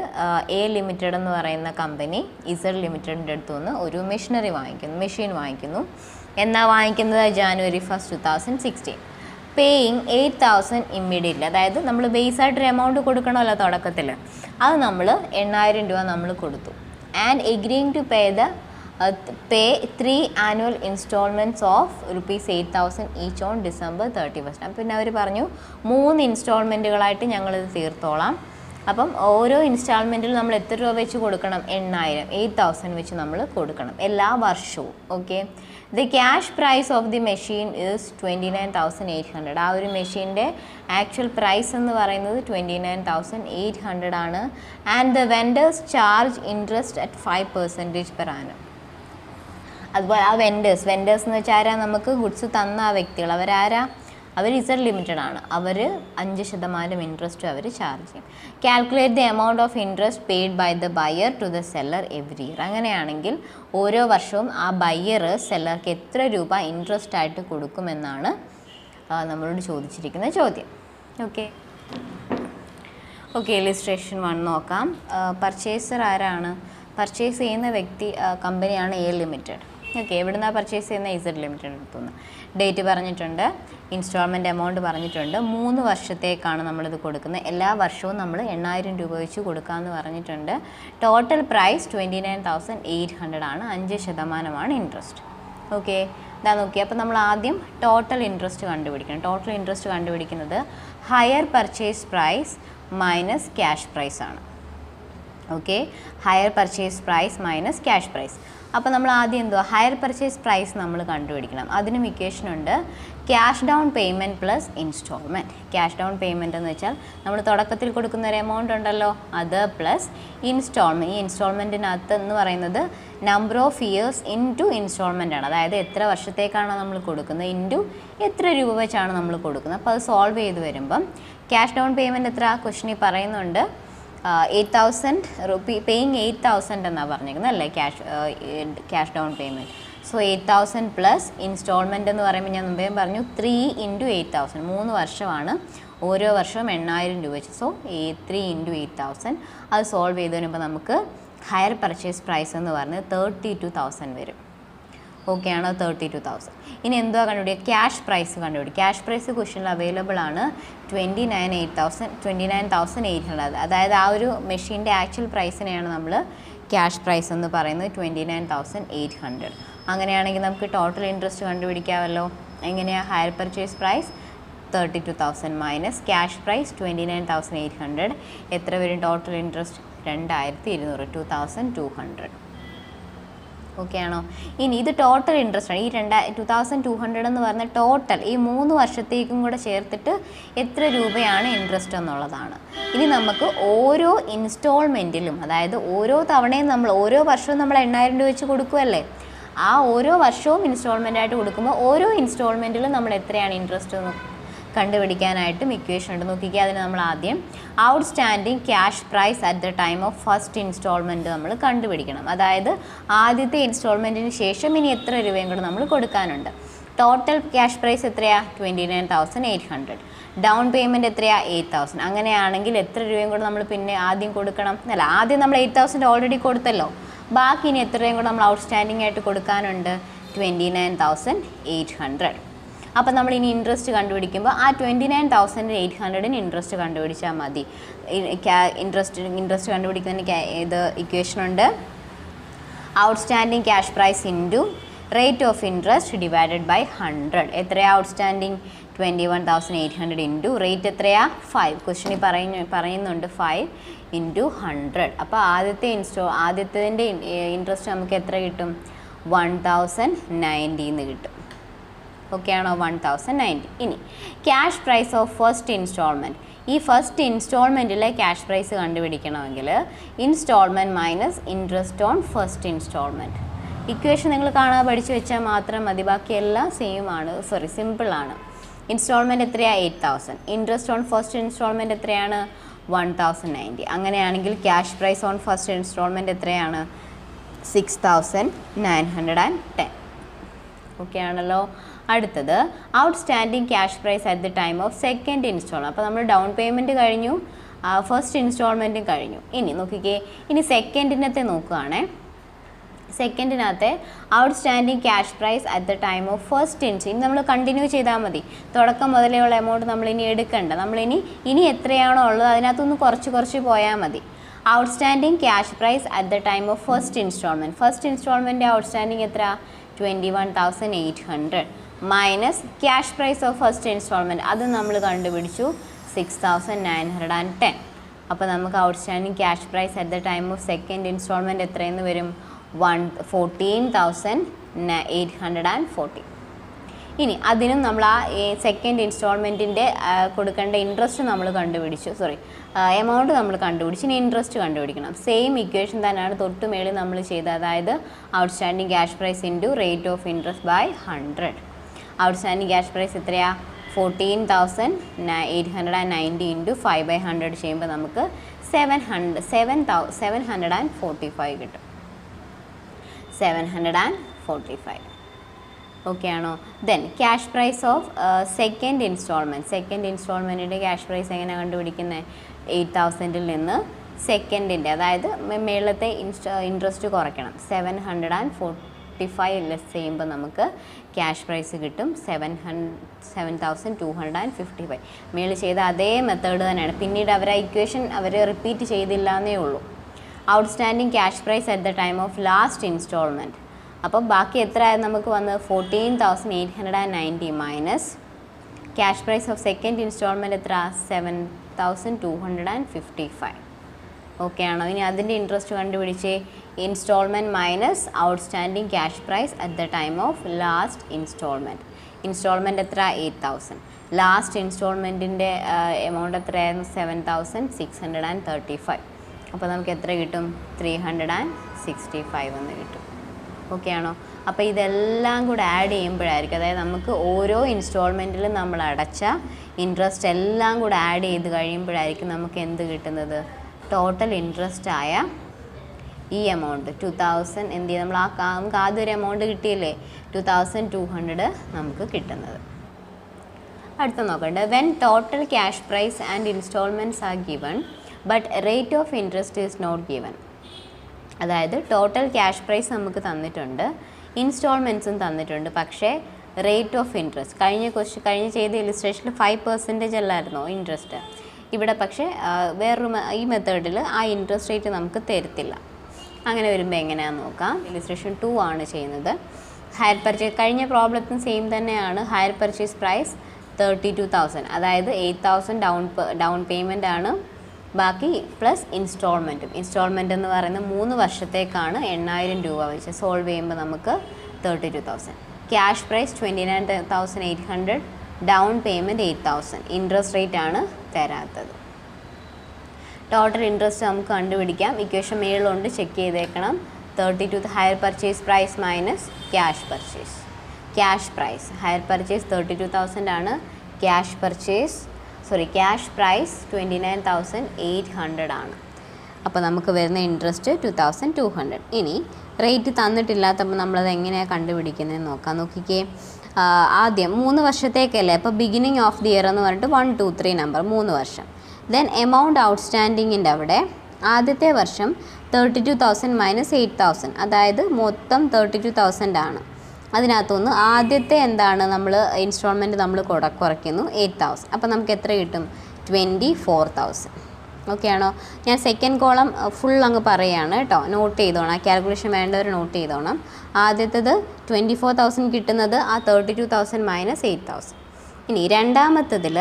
A limited എന്ന് പറയുന്ന company Z ലിമിറ്റഡിൻ്റെ അടുത്തു നിന്ന് ഒരു machine വാങ്ങിക്കുന്നു. എന്നാ വാങ്ങിക്കുന്നത്? January 1, 2016. Paying 8,000 immediately, അതായത് നമ്മൾ ബേസായിട്ടൊരു എമൗണ്ട് കൊടുക്കണമല്ലോ തുടക്കത്തിൽ, അത് നമ്മൾ 8,000 രൂപ നമ്മൾ കൊടുത്തു. And agreeing to pay 3 annual instalments of rupees 8,000 each on December 31st. പിന്നെ അവർ പറഞ്ഞു 3 ഇൻസ്റ്റാൾമെൻറ്റുകളായിട്ട് ഞങ്ങളിത് തീർത്തോളാം. അപ്പം ഓരോ ഇൻസ്റ്റാൾമെൻറ്റിൽ നമ്മൾ എത്ര രൂപ വെച്ച് കൊടുക്കണം? 8,000 വെച്ച് നമ്മൾ കൊടുക്കണം എല്ലാ വർഷവും. Okay, the cash price of the machine is 29,800. ആ ഒരു മെഷീൻ്റെ ആക്ച്വൽ പ്രൈസ് എന്ന് പറയുന്നത് 29,800 ആണ്. And the vendors charge interest at 5% per annum. അതുപോലെ ആ വെൻഡേഴ്സ് എന്ന് വെച്ചാൽ ആരാ? നമുക്ക് ഗുഡ്സ് തന്ന ആ വ്യക്തികൾ, അവരാരാ? അവർ ഇസഡ് ലിമിറ്റഡ് ആണ്. അവർ 5% ഇൻട്രസ്റ്റ് അവർ ചാർജ് ചെയ്യും. Calculate the amount of interest paid by the buyer to the seller every year. അങ്ങനെയാണെങ്കിൽ ഓരോ വർഷവും ആ ബയ്യർ സെല്ലർക്ക് എത്ര രൂപ ഇൻട്രസ്റ്റ് ആയിട്ട് കൊടുക്കുമെന്നാണ് നമ്മളോട് ചോദിച്ചിരിക്കുന്ന ചോദ്യം. ഓക്കെ, ഇലിസ്ട്രേഷൻ 1 നോക്കാം. പർച്ചേസർ ആരാണ്? പർച്ചേസ് ചെയ്യുന്ന വ്യക്തി കമ്പനിയാണ് എ ലിമിറ്റഡ്. ഓക്കെ, എവിടുന്നാണ് പർച്ചേസ് ചെയ്യുന്ന? ഇസഡ് ലിമിറ്റഡ് എടുത്തുനിന്ന്. ഡേറ്റ് പറഞ്ഞിട്ടുണ്ട്, ഇൻസ്റ്റാൾമെൻറ്റ് എമൗണ്ട് പറഞ്ഞിട്ടുണ്ട്, 3 വർഷത്തേക്കാണ് നമ്മളിത് കൊടുക്കുന്നത്. എല്ലാ വർഷവും നമ്മൾ 8,000 രൂപ വെച്ച് കൊടുക്കാമെന്ന് പറഞ്ഞിട്ടുണ്ട്. ടോട്ടൽ പ്രൈസ് 29,800 ആണ്. 5% ഇൻട്രസ്റ്റ്. ഓക്കെ, ഇതാ നോക്കി. അപ്പോൾ നമ്മൾ ആദ്യം ടോട്ടൽ ഇൻട്രസ്റ്റ് കണ്ടുപിടിക്കണം. ടോട്ടൽ ഇൻട്രസ്റ്റ് കണ്ടുപിടിക്കുന്നത് hire purchase price minus cash price ആണ്. Okay, hire purchase price minus cash price. അപ്പോൾ നമ്മൾ ആദ്യം എന്തുവാ? ഹയർ പർച്ചേസ് പ്രൈസ് നമ്മൾ കണ്ടുപിടിക്കണം. അതിനും ഇക്വേഷൻ ഉണ്ട്, cash down payment plus instalment. Cash down payment എന്ന് വെച്ചാൽ നമ്മൾ തുടക്കത്തിൽ കൊടുക്കുന്ന ഒരു എമൗണ്ട് ഉണ്ടല്ലോ, അത് പ്ലസ് ഇൻസ്റ്റാൾമെൻറ്റ്. ഈ ഇൻസ്റ്റാൾമെൻറ്റിനകത്ത് എന്ന് പറയുന്നത് number of years into instalment ആണ്. അതായത് എത്ര വർഷത്തേക്കാണോ നമ്മൾ കൊടുക്കുന്നത് ഇൻറ്റു എത്ര രൂപ വെച്ചാണ് നമ്മൾ കൊടുക്കുന്നത്. അപ്പോൾ അത് സോൾവ് ചെയ്ത് വരുമ്പം ക്യാഷ് ഡൗൺ പേയ്മെൻറ്റ് എത്ര? ക്വസ്റ്റനിൽ പറയുന്നുണ്ട് 8,000 rupee, പേയിങ് 8,000 എന്നാണ് പറഞ്ഞിരിക്കുന്നത് അല്ലേ, cash down payment. So 8,000 plus instalment എന്ന് പറയുമ്പോൾ ഞാൻ മുമ്പേ പറഞ്ഞു 3 × 8,000, 3 വർഷമാണ്. ഓരോ വർഷവും 8,000 രൂപ വെച്ച്. സോ 3 × 8,000. അത് സോൾവ് ചെയ്ത് വരുമ്പോൾ നമുക്ക് ഹയർ പർച്ചേസ് പ്രൈസ് എന്ന് പറഞ്ഞത് 32,000 വരും. ഓക്കെ ആണോ? 32,000. ഇനി എന്തുവാ കണ്ടുപിടിക്കുക? ക്യാഷ് പ്രൈസ് കണ്ടുപിടിക്കുക. ക്യാഷ് പ്രൈസ് ക്വസ്റ്റനിൽ അവൈലബിൾ ആണ് 29,800. അതായത് ആ ഒരു മെഷീൻ്റെ ആക്ച്വൽ പ്രൈസിനെയാണ് നമ്മൾ ക്യാഷ് പ്രൈസ് എന്ന് പറയുന്നത് 29,800. അങ്ങനെയാണെങ്കിൽ നമുക്ക് ടോട്ടൽ ഇൻട്രസ്റ്റ് കണ്ടുപിടിക്കാമല്ലോ. എങ്ങനെയാണ്? Hire purchase price 32,000 minus cash price 29,800. എത്ര വരും ടോട്ടൽ ഇൻട്രസ്റ്റ്? 2,200, 2,200. ഓക്കെ ആണോ? ഇനി ഇത് ടോട്ടൽ ഇൻട്രസ്റ്റ് ആണ്. ഈ 2,200 എന്ന് പറഞ്ഞ ടോട്ടൽ ഈ 3 വർഷത്തേക്കും കൂടെ ചേർത്തിട്ട് എത്ര രൂപയാണ് ഇൻട്രസ്റ്റ് എന്നുള്ളതാണ്. ഇനി നമുക്ക് ഓരോ ഇൻസ്റ്റാൾമെൻറ്റിലും, അതായത് ഓരോ തവണയും നമ്മൾ ഓരോ വർഷവും നമ്മൾ 8,000 രൂപ വെച്ച് കൊടുക്കുമല്ലേ, ആ ഓരോ വർഷവും ഇൻസ്റ്റാൾമെൻ്റ് ആയിട്ട് കൊടുക്കുമ്പോൾ ഓരോ ഇൻസ്റ്റാൾമെൻറ്റിലും നമ്മൾ എത്രയാണ് ഇൻട്രസ്റ്റ് കണ്ടുപിടിക്കാനായിട്ടും ഇക്വേഷൻ ഉണ്ട്. നോക്കിക്കുക, അതിന് നമ്മൾ ആദ്യം outstanding cash price at the time of first instalment നമ്മൾ കണ്ടുപിടിക്കണം. അതായത് ആദ്യത്തെ ഇൻസ്റ്റാൾമെൻറ്റിന് ശേഷം ഇനി എത്ര രൂപയും കൂടെ നമ്മൾ കൊടുക്കാനുണ്ട്. ടോട്ടൽ ക്യാഷ് പ്രൈസ് എത്രയാണ് 29,800. ഡൗൺ പേയ്മെൻറ്റ് എത്രയാണ് 8,000. അങ്ങനെയാണെങ്കിൽ എത്ര രൂപയും കൂടെ നമ്മൾ പിന്നെ ആദ്യം കൊടുക്കണം? അല്ല, ആദ്യം നമ്മൾ 8,000 ഓൾറെഡി കൊടുത്തല്ലോ. ബാക്കി ഇനി എത്ര രൂപയും കൂടെ നമ്മൾ ഔട്ട്സ്റ്റാൻഡിംഗ് ആയിട്ട് കൊടുക്കാനുണ്ട്? 29,800. അപ്പോൾ നമ്മൾ ഇനി ഇൻട്രസ്റ്റ് കണ്ടുപിടിക്കുമ്പോൾ ആ 29,800 ഇൻട്രസ്റ്റ് കണ്ടുപിടിച്ചാൽ മതി. ഇൻട്രസ്റ്റ് കണ്ടുപിടിക്കുന്നതിന് ഇത് ഇക്വേഷനുണ്ട്. Outstanding cash price into rate of interest divided by 100. എത്രയാണ് ഔട്ട്സ്റ്റാൻഡിംഗ്? 21,800 ഇൻറ്റു റേറ്റ് എത്രയാണ്? 5. ക്വസ്റ്റ്യനിൽ പറയുന്നുണ്ട് 5 ഇൻറ്റു 100. അപ്പോൾ ആദ്യത്തേതിൻ്റെ ഇൻട്രസ്റ്റ് നമുക്ക് എത്ര കിട്ടും? 1,090 എന്ന് കിട്ടും. ഓക്കെ ആണോ? 1,090. ഇനി cash price of first instalment. ഈ ഫസ്റ്റ് ഇൻസ്റ്റാൾമെൻറ്റിലെ ക്യാഷ് പ്രൈസ് കണ്ടുപിടിക്കണമെങ്കിൽ instalment minus interest on first instalment. Equation നിങ്ങൾ കാണാതെ പഠിച്ചു വെച്ചാൽ മാത്രം മതി. ബാക്കിയെല്ലാം സിമ്പിളാണ്. ഇൻസ്റ്റാൾമെൻറ്റ് എത്രയാണ്? 8,000. ഇൻട്രസ്റ്റ് ഓൺ ഫസ്റ്റ് ഇൻസ്റ്റാൾമെൻറ്റ് എത്രയാണ്? 1,090. അങ്ങനെയാണെങ്കിൽ cash price on first instalment എത്രയാണ്? 6,910. ഓക്കെ ആണല്ലോ. അടുത്തത് outstanding cash price at the time of second instalment. അപ്പോൾ നമ്മൾ ഡൗൺ പേയ്മെൻറ്റ് കഴിഞ്ഞു, ഫസ്റ്റ് ഇൻസ്റ്റാൾമെൻറ്റും കഴിഞ്ഞു. ഇനി നോക്കിക്കേ, ഇനി സെക്കൻഡിനത്തെ നോക്കുകയാണേ. സെക്കൻഡിനകത്തെ outstanding cash price at the time of first ഇനി നമ്മൾ കണ്ടിന്യൂ ചെയ്താൽ മതി. തുടക്കം മുതലേ ഉള്ള എമൗണ്ട് നമ്മളിനി എടുക്കണ്ട. ഇനി എത്രയാണോ ഉള്ളത് അതിനകത്തൊന്ന് കുറച്ച് പോയാൽ മതി. Outstanding cash price at the time of first instalment. First instalment outstanding എത്ര? 21,800 minus cash price of first instalment. അത് നമ്മൾ കണ്ടുപിടിച്ചു 6,910. അപ്പോൾ നമുക്ക് outstanding cash price at the time of second instalment എത്രയെന്ന് വരും? 14,840. ഇനി അതിനും നമ്മൾ ആ സെക്കൻഡ് ഇൻസ്റ്റാൾമെൻറ്റിൻ്റെ കൊടുക്കേണ്ട ഇൻട്രസ്റ്റ് നമ്മൾ കണ്ടുപിടിച്ചു. എമൗണ്ട് നമ്മൾ കണ്ടുപിടിച്ചു. ഇനി ഇൻട്രസ്റ്റ് കണ്ടുപിടിക്കണം. സെയിം ഇക്വേഷൻ തന്നെയാണ് തൊട്ട് മേളിൽ നമ്മൾ ചെയ്തത്. അതായത് outstanding cash price into rate of interest by 100. Outstanding cash price എത്രയാണ്? 14,890 ഇൻറ്റു 5/100 ചെയ്യുമ്പോൾ നമുക്ക് 745 കിട്ടും. 745. ഓക്കെ ആണോ? Then cash price of second ഇൻസ്റ്റാൾമെൻറ്റിൻ്റെ ക്യാഷ് പ്രൈസ് എങ്ങനെയാണ് കണ്ടുപിടിക്കുന്നത്? 8,000-ൽ നിന്ന് സെക്കൻഡിൻ്റെ, അതായത് മേളത്തെ ഇൻട്രസ്റ്റ് കുറയ്ക്കണം. 745 ലെസ് ചെയ്യുമ്പോൾ നമുക്ക് ക്യാഷ് പ്രൈസ് കിട്ടും 7,255. മേളിൽ ചെയ്ത അതേ മെത്തേഡ് തന്നെയാണ്. പിന്നീട് അവർ ആ ഇക്വേഷൻ റിപ്പീറ്റ് ചെയ്തില്ല എന്നേ ഉള്ളൂ. Outstanding cash price at the time of last instalment. അപ്പോൾ ബാക്കി എത്ര നമുക്ക് വന്നത്? 14,890 minus cash price of second instalment എത്ര? 7,255. ഓക്കെ ആണോ? ഇനി അതിൻ്റെ ഇൻട്രസ്റ്റ് കണ്ടുപിടിച്ച് instalment minus outstanding cash price at the time of last instalment. Instalment എത്ര? 8,000. ലാസ്റ്റ് ഇൻസ്റ്റാൾമെൻറ്റിൻ്റെ എമൗണ്ട് എത്രയായിരുന്നു? 7,635. അപ്പോൾ നമുക്ക് എത്ര കിട്ടും? 365 എന്ന് കിട്ടും. ഓക്കെ ആണോ? അപ്പോൾ ഇതെല്ലാം കൂടെ ആഡ് ചെയ്യുമ്പോഴായിരിക്കും, അതായത് നമുക്ക് ഓരോ ഇൻസ്റ്റാൾമെൻറ്റിലും നമ്മൾ അടച്ച ഇൻട്രസ്റ്റ് എല്ലാം കൂടെ ആഡ് ചെയ്ത് കഴിയുമ്പോഴായിരിക്കും നമുക്ക് എന്ത് കിട്ടുന്നത്? ടോട്ടൽ ഇൻട്രസ്റ്റ് ആയ ഈ എമൗണ്ട് 2,000 എന്ത് ചെയ്യും? നമുക്ക് ആദ്യം ഒരു എമൗണ്ട് കിട്ടിയില്ലേ? 2,200 നമുക്ക് കിട്ടുന്നത്. അടുത്ത നോക്കണ്ടേ, when total cash price and instalments are given but rate of interest is not given. അതായത് ടോട്ടൽ ക്യാഷ് പ്രൈസ് നമുക്ക് തന്നിട്ടുണ്ട്, ഇൻസ്റ്റാൾമെൻറ്റ്സും തന്നിട്ടുണ്ട്, പക്ഷേ റേറ്റ് ഓഫ് ഇൻട്രസ്റ്റ് കഴിഞ്ഞ ചെയ്ത ഇലിസ്ട്രേഷനിൽ 5% അല്ലായിരുന്നോ ഇൻട്രസ്റ്റ്? ഇവിടെ പക്ഷേ ഈ മെത്തേഡിൽ ആ ഇൻട്രസ്റ്റ് റേറ്റ് നമുക്ക് തരത്തില്ല. അങ്ങനെ വരുമ്പോൾ എങ്ങനെയാണെന്ന് നോക്കാം. ഇലിസ്ട്രേഷൻ 2 ആണ് ചെയ്യുന്നത്. ഹയർ പർച്ചേസ് കഴിഞ്ഞ പ്രോബ്ലത്തിന് സെയിം തന്നെയാണ്. ഹയർ പർച്ചേസ് പ്രൈസ് 32,000, അതായത് 8,000 ഡൗൺ പേയ്മെൻ്റ് ആണ്, ബാക്കി പ്ലസ് ഇൻസ്റ്റാൾമെൻറ്റ് എന്ന് പറയുന്നത് 3 വർഷത്തേക്കാണ് 8,000 രൂപ വെച്ച്. സോൾവ് ചെയ്യുമ്പോൾ നമുക്ക് 32,000. Cash price 29,800, down payment 8,000. Interest rate ആണ് തരാത്തത്. ടോട്ടൽ ഇൻട്രസ്റ്റ് നമുക്ക് കണ്ടുപിടിക്കാം. ഇക്വേഷൻ മേളിലുണ്ട്, ചെക്ക് ചെയ്തേക്കണം. 32 hire purchase price minus cash purchase. Cash price hire purchase 32,000 ആണ്. ക്യാഷ് പ്രൈസ് 29,800 ആണ്. അപ്പോൾ നമുക്ക് വരുന്ന ഇൻട്രസ്റ്റ് 2,200. ഇനി റേറ്റ് തന്നിട്ടില്ലാത്തപ്പോൾ നമ്മളത് എങ്ങനെയാണ് കണ്ടുപിടിക്കുന്നതെന്ന് നോക്കാം. നോക്കിക്കേ, ആദ്യം 3 വർഷത്തേക്കല്ലേ, അപ്പോൾ ബിഗിനിങ് ഓഫ് ദി ഇയർ എന്ന് പറഞ്ഞിട്ട് 1 2 3 നമ്പർ 3 വർഷം. ദെൻ എമൗണ്ട് ഔട്ട്സ്റ്റാൻഡിങ്ങിൻ്റെ അവിടെ ആദ്യത്തെ വർഷം 32,000 മൈനസ് 8,000, അതായത് മൊത്തം 32,000 ആണ്. അതിനകത്തുനിന്ന് ആദ്യത്തെ എന്താണ് നമ്മൾ ഇൻസ്റ്റാൾമെൻറ്റ് നമ്മൾ കുറയ്ക്കുന്നു 8,000. അപ്പോൾ നമുക്ക് എത്ര കിട്ടും? 24,000. ഓക്കെ ആണോ? ഞാൻ സെക്കൻഡ് കോളം ഫുൾ അങ്ങ് പറയുകയാണ് കേട്ടോ, നോട്ട് ചെയ്തോണം. കാൽക്കുലേഷൻ വേണ്ടവർ നോട്ട് ചെയ്തോണം. ആദ്യത്തേത് 24,000 കിട്ടുന്നത് ആ 32,000 മൈനസ് 8,000. ഇനി രണ്ടാമത്തതിൽ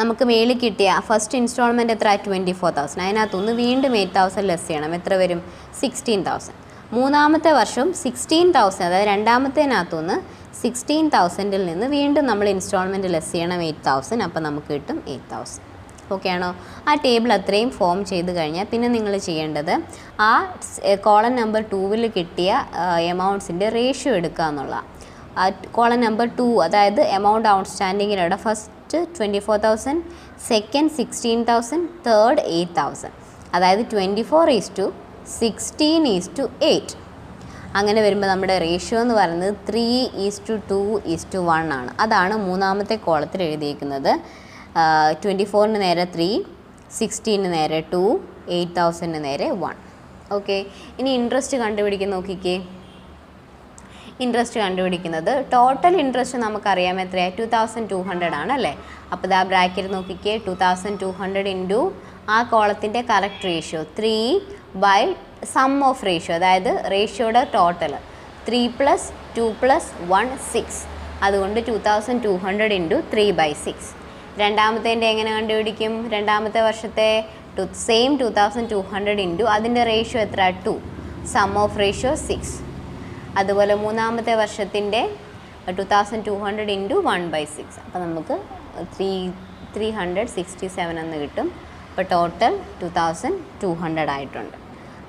നമുക്ക് മേളിൽ കിട്ടിയ ഫസ്റ്റ് ഇൻസ്റ്റാൾമെൻറ്റ് എത്ര? 24,000. അതിനകത്തുനിന്ന് വീണ്ടും 8,000 ലെസ് ചെയ്യണം. എത്ര വരും? 16,000. മൂന്നാമത്തെ വർഷം 16,000, അതായത് രണ്ടാമത്തേനകത്തുനിന്ന് 16,000-ൽ നിന്ന് വീണ്ടും നമ്മൾ ഇൻസ്റ്റാൾമെൻറ്റ് ലെസ് ചെയ്യണം 8,000. അപ്പോൾ നമുക്ക് കിട്ടും 8,000. ഓക്കെ ആണോ? ആ ടേബിൾ അത്രയും ഫോം ചെയ്ത് കഴിഞ്ഞാൽ പിന്നെ നിങ്ങൾ ചെയ്യേണ്ടത് ആ കോളം നമ്പർ 2-ൽ കിട്ടിയ എമൗണ്ട്സിൻ്റെ റേഷ്യോ എടുക്കുക എന്നുള്ള. കോളം നമ്പർ 2, അതായത് എമൗണ്ട് ഔട്ട്സ്റ്റാൻഡിങ്ങിലൂടെ ഫസ്റ്റ് 24,000, സെക്കൻഡ് 16,000, തേർഡ് 8,000. അതായത് 24:16:8. അങ്ങനെ വരുമ്പോൾ നമ്മുടെ റേഷ്യോ എന്ന് പറയുന്നത് 3:2:1 ആണ്. അതാണ് മൂന്നാമത്തെ കോളത്തിൽ എഴുതിയിരിക്കുന്നത്. 24-ന് നേരെ 3, 16-ന് നേരെ 2, 8,000-ന് നേരെ 1. ഓക്കെ, ഇനി ഇൻട്രസ്റ്റ് കണ്ടുപിടിക്കുന്ന നോക്കിക്കേ. ഇൻട്രസ്റ്റ് കണ്ടുപിടിക്കുന്നത് ടോട്ടൽ ഇൻട്രസ്റ്റ് നമുക്കറിയാം എത്രയാണ്? 2,200 ആണ് അല്ലേ? അപ്പോൾ ഇതാ ബ്രാക്കറ്റ് നോക്കിക്കേ, 2,200 ഇൻറ്റു ആ കോളത്തിൻ്റെ correct ratio 3 sum of ratio, അതായത് റേഷ്യോയുടെ ടോട്ടൽ 3 + 2 + 1 6. അതുകൊണ്ട് 2,200 ഇൻറ്റു 3/6. രണ്ടാമത്തേൻ്റെ എങ്ങനെ കണ്ടുപിടിക്കും? രണ്ടാമത്തെ വർഷത്തെ സെയിം 2,200 ഇൻറ്റു അതിൻ്റെ റേഷ്യോ എത്ര? 2, സം ഓഫ് റേഷ്യോ 6. അതുപോലെ മൂന്നാമത്തെ വർഷത്തിൻ്റെ 2,200 ഇൻറ്റു 1/6. അപ്പോൾ നമുക്ക് 367 എന്ന് കിട്ടും. അപ്പോൾ ടോട്ടൽ 2,200 ആയിട്ടുണ്ട്.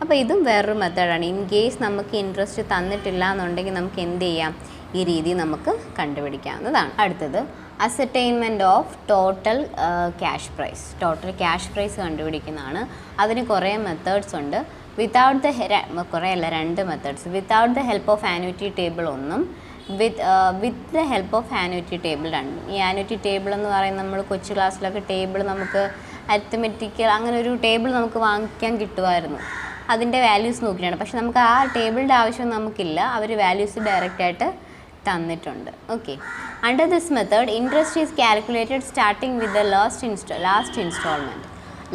അപ്പോൾ ഇതും വേറൊരു മെത്തേഡാണ്. ഇൻ കേസ് നമുക്ക് ഇൻട്രസ്റ്റ് തന്നിട്ടില്ല എന്നുണ്ടെങ്കിൽ നമുക്ക് എന്ത് ചെയ്യാം? ഈ രീതി നമുക്ക് കണ്ടുപിടിക്കാവുന്നതാണ്. അടുത്തത് ascertainment of total cash price. Total cash price കണ്ടുപിടിക്കുന്നതാണ്. അതിന് കുറേ മെത്തേഡ്സ് ഉണ്ട്. വിത്തൗട്ട് ദ കുറേ അല്ല, 2 methods. Without the help of annuity table ഒന്നും, with the help of annuity table 2. ഈ ആനുവിറ്റി ടേബിൾ എന്ന് പറയുന്നത് നമ്മൾ കൊച്ചു ക്ലാസ്സിലൊക്കെ ടേബിൾ നമുക്ക് അരിത്തമെറ്റിക്കൽ അങ്ങനെ ഒരു ടേബിൾ നമുക്ക് വാങ്ങിക്കാൻ കിട്ടുമായിരുന്നു. അതിൻ്റെ വാല്യൂസ് നോക്കിയിട്ടാണ്. പക്ഷെ നമുക്ക് ആ ടേബിളിൻ്റെ ആവശ്യം നമുക്കില്ല, അവർ വാല്യൂസ് ഡയറക്റ്റായിട്ട് തന്നിട്ടുണ്ട്. Okay, under this method interest is calculated starting with the last instalment.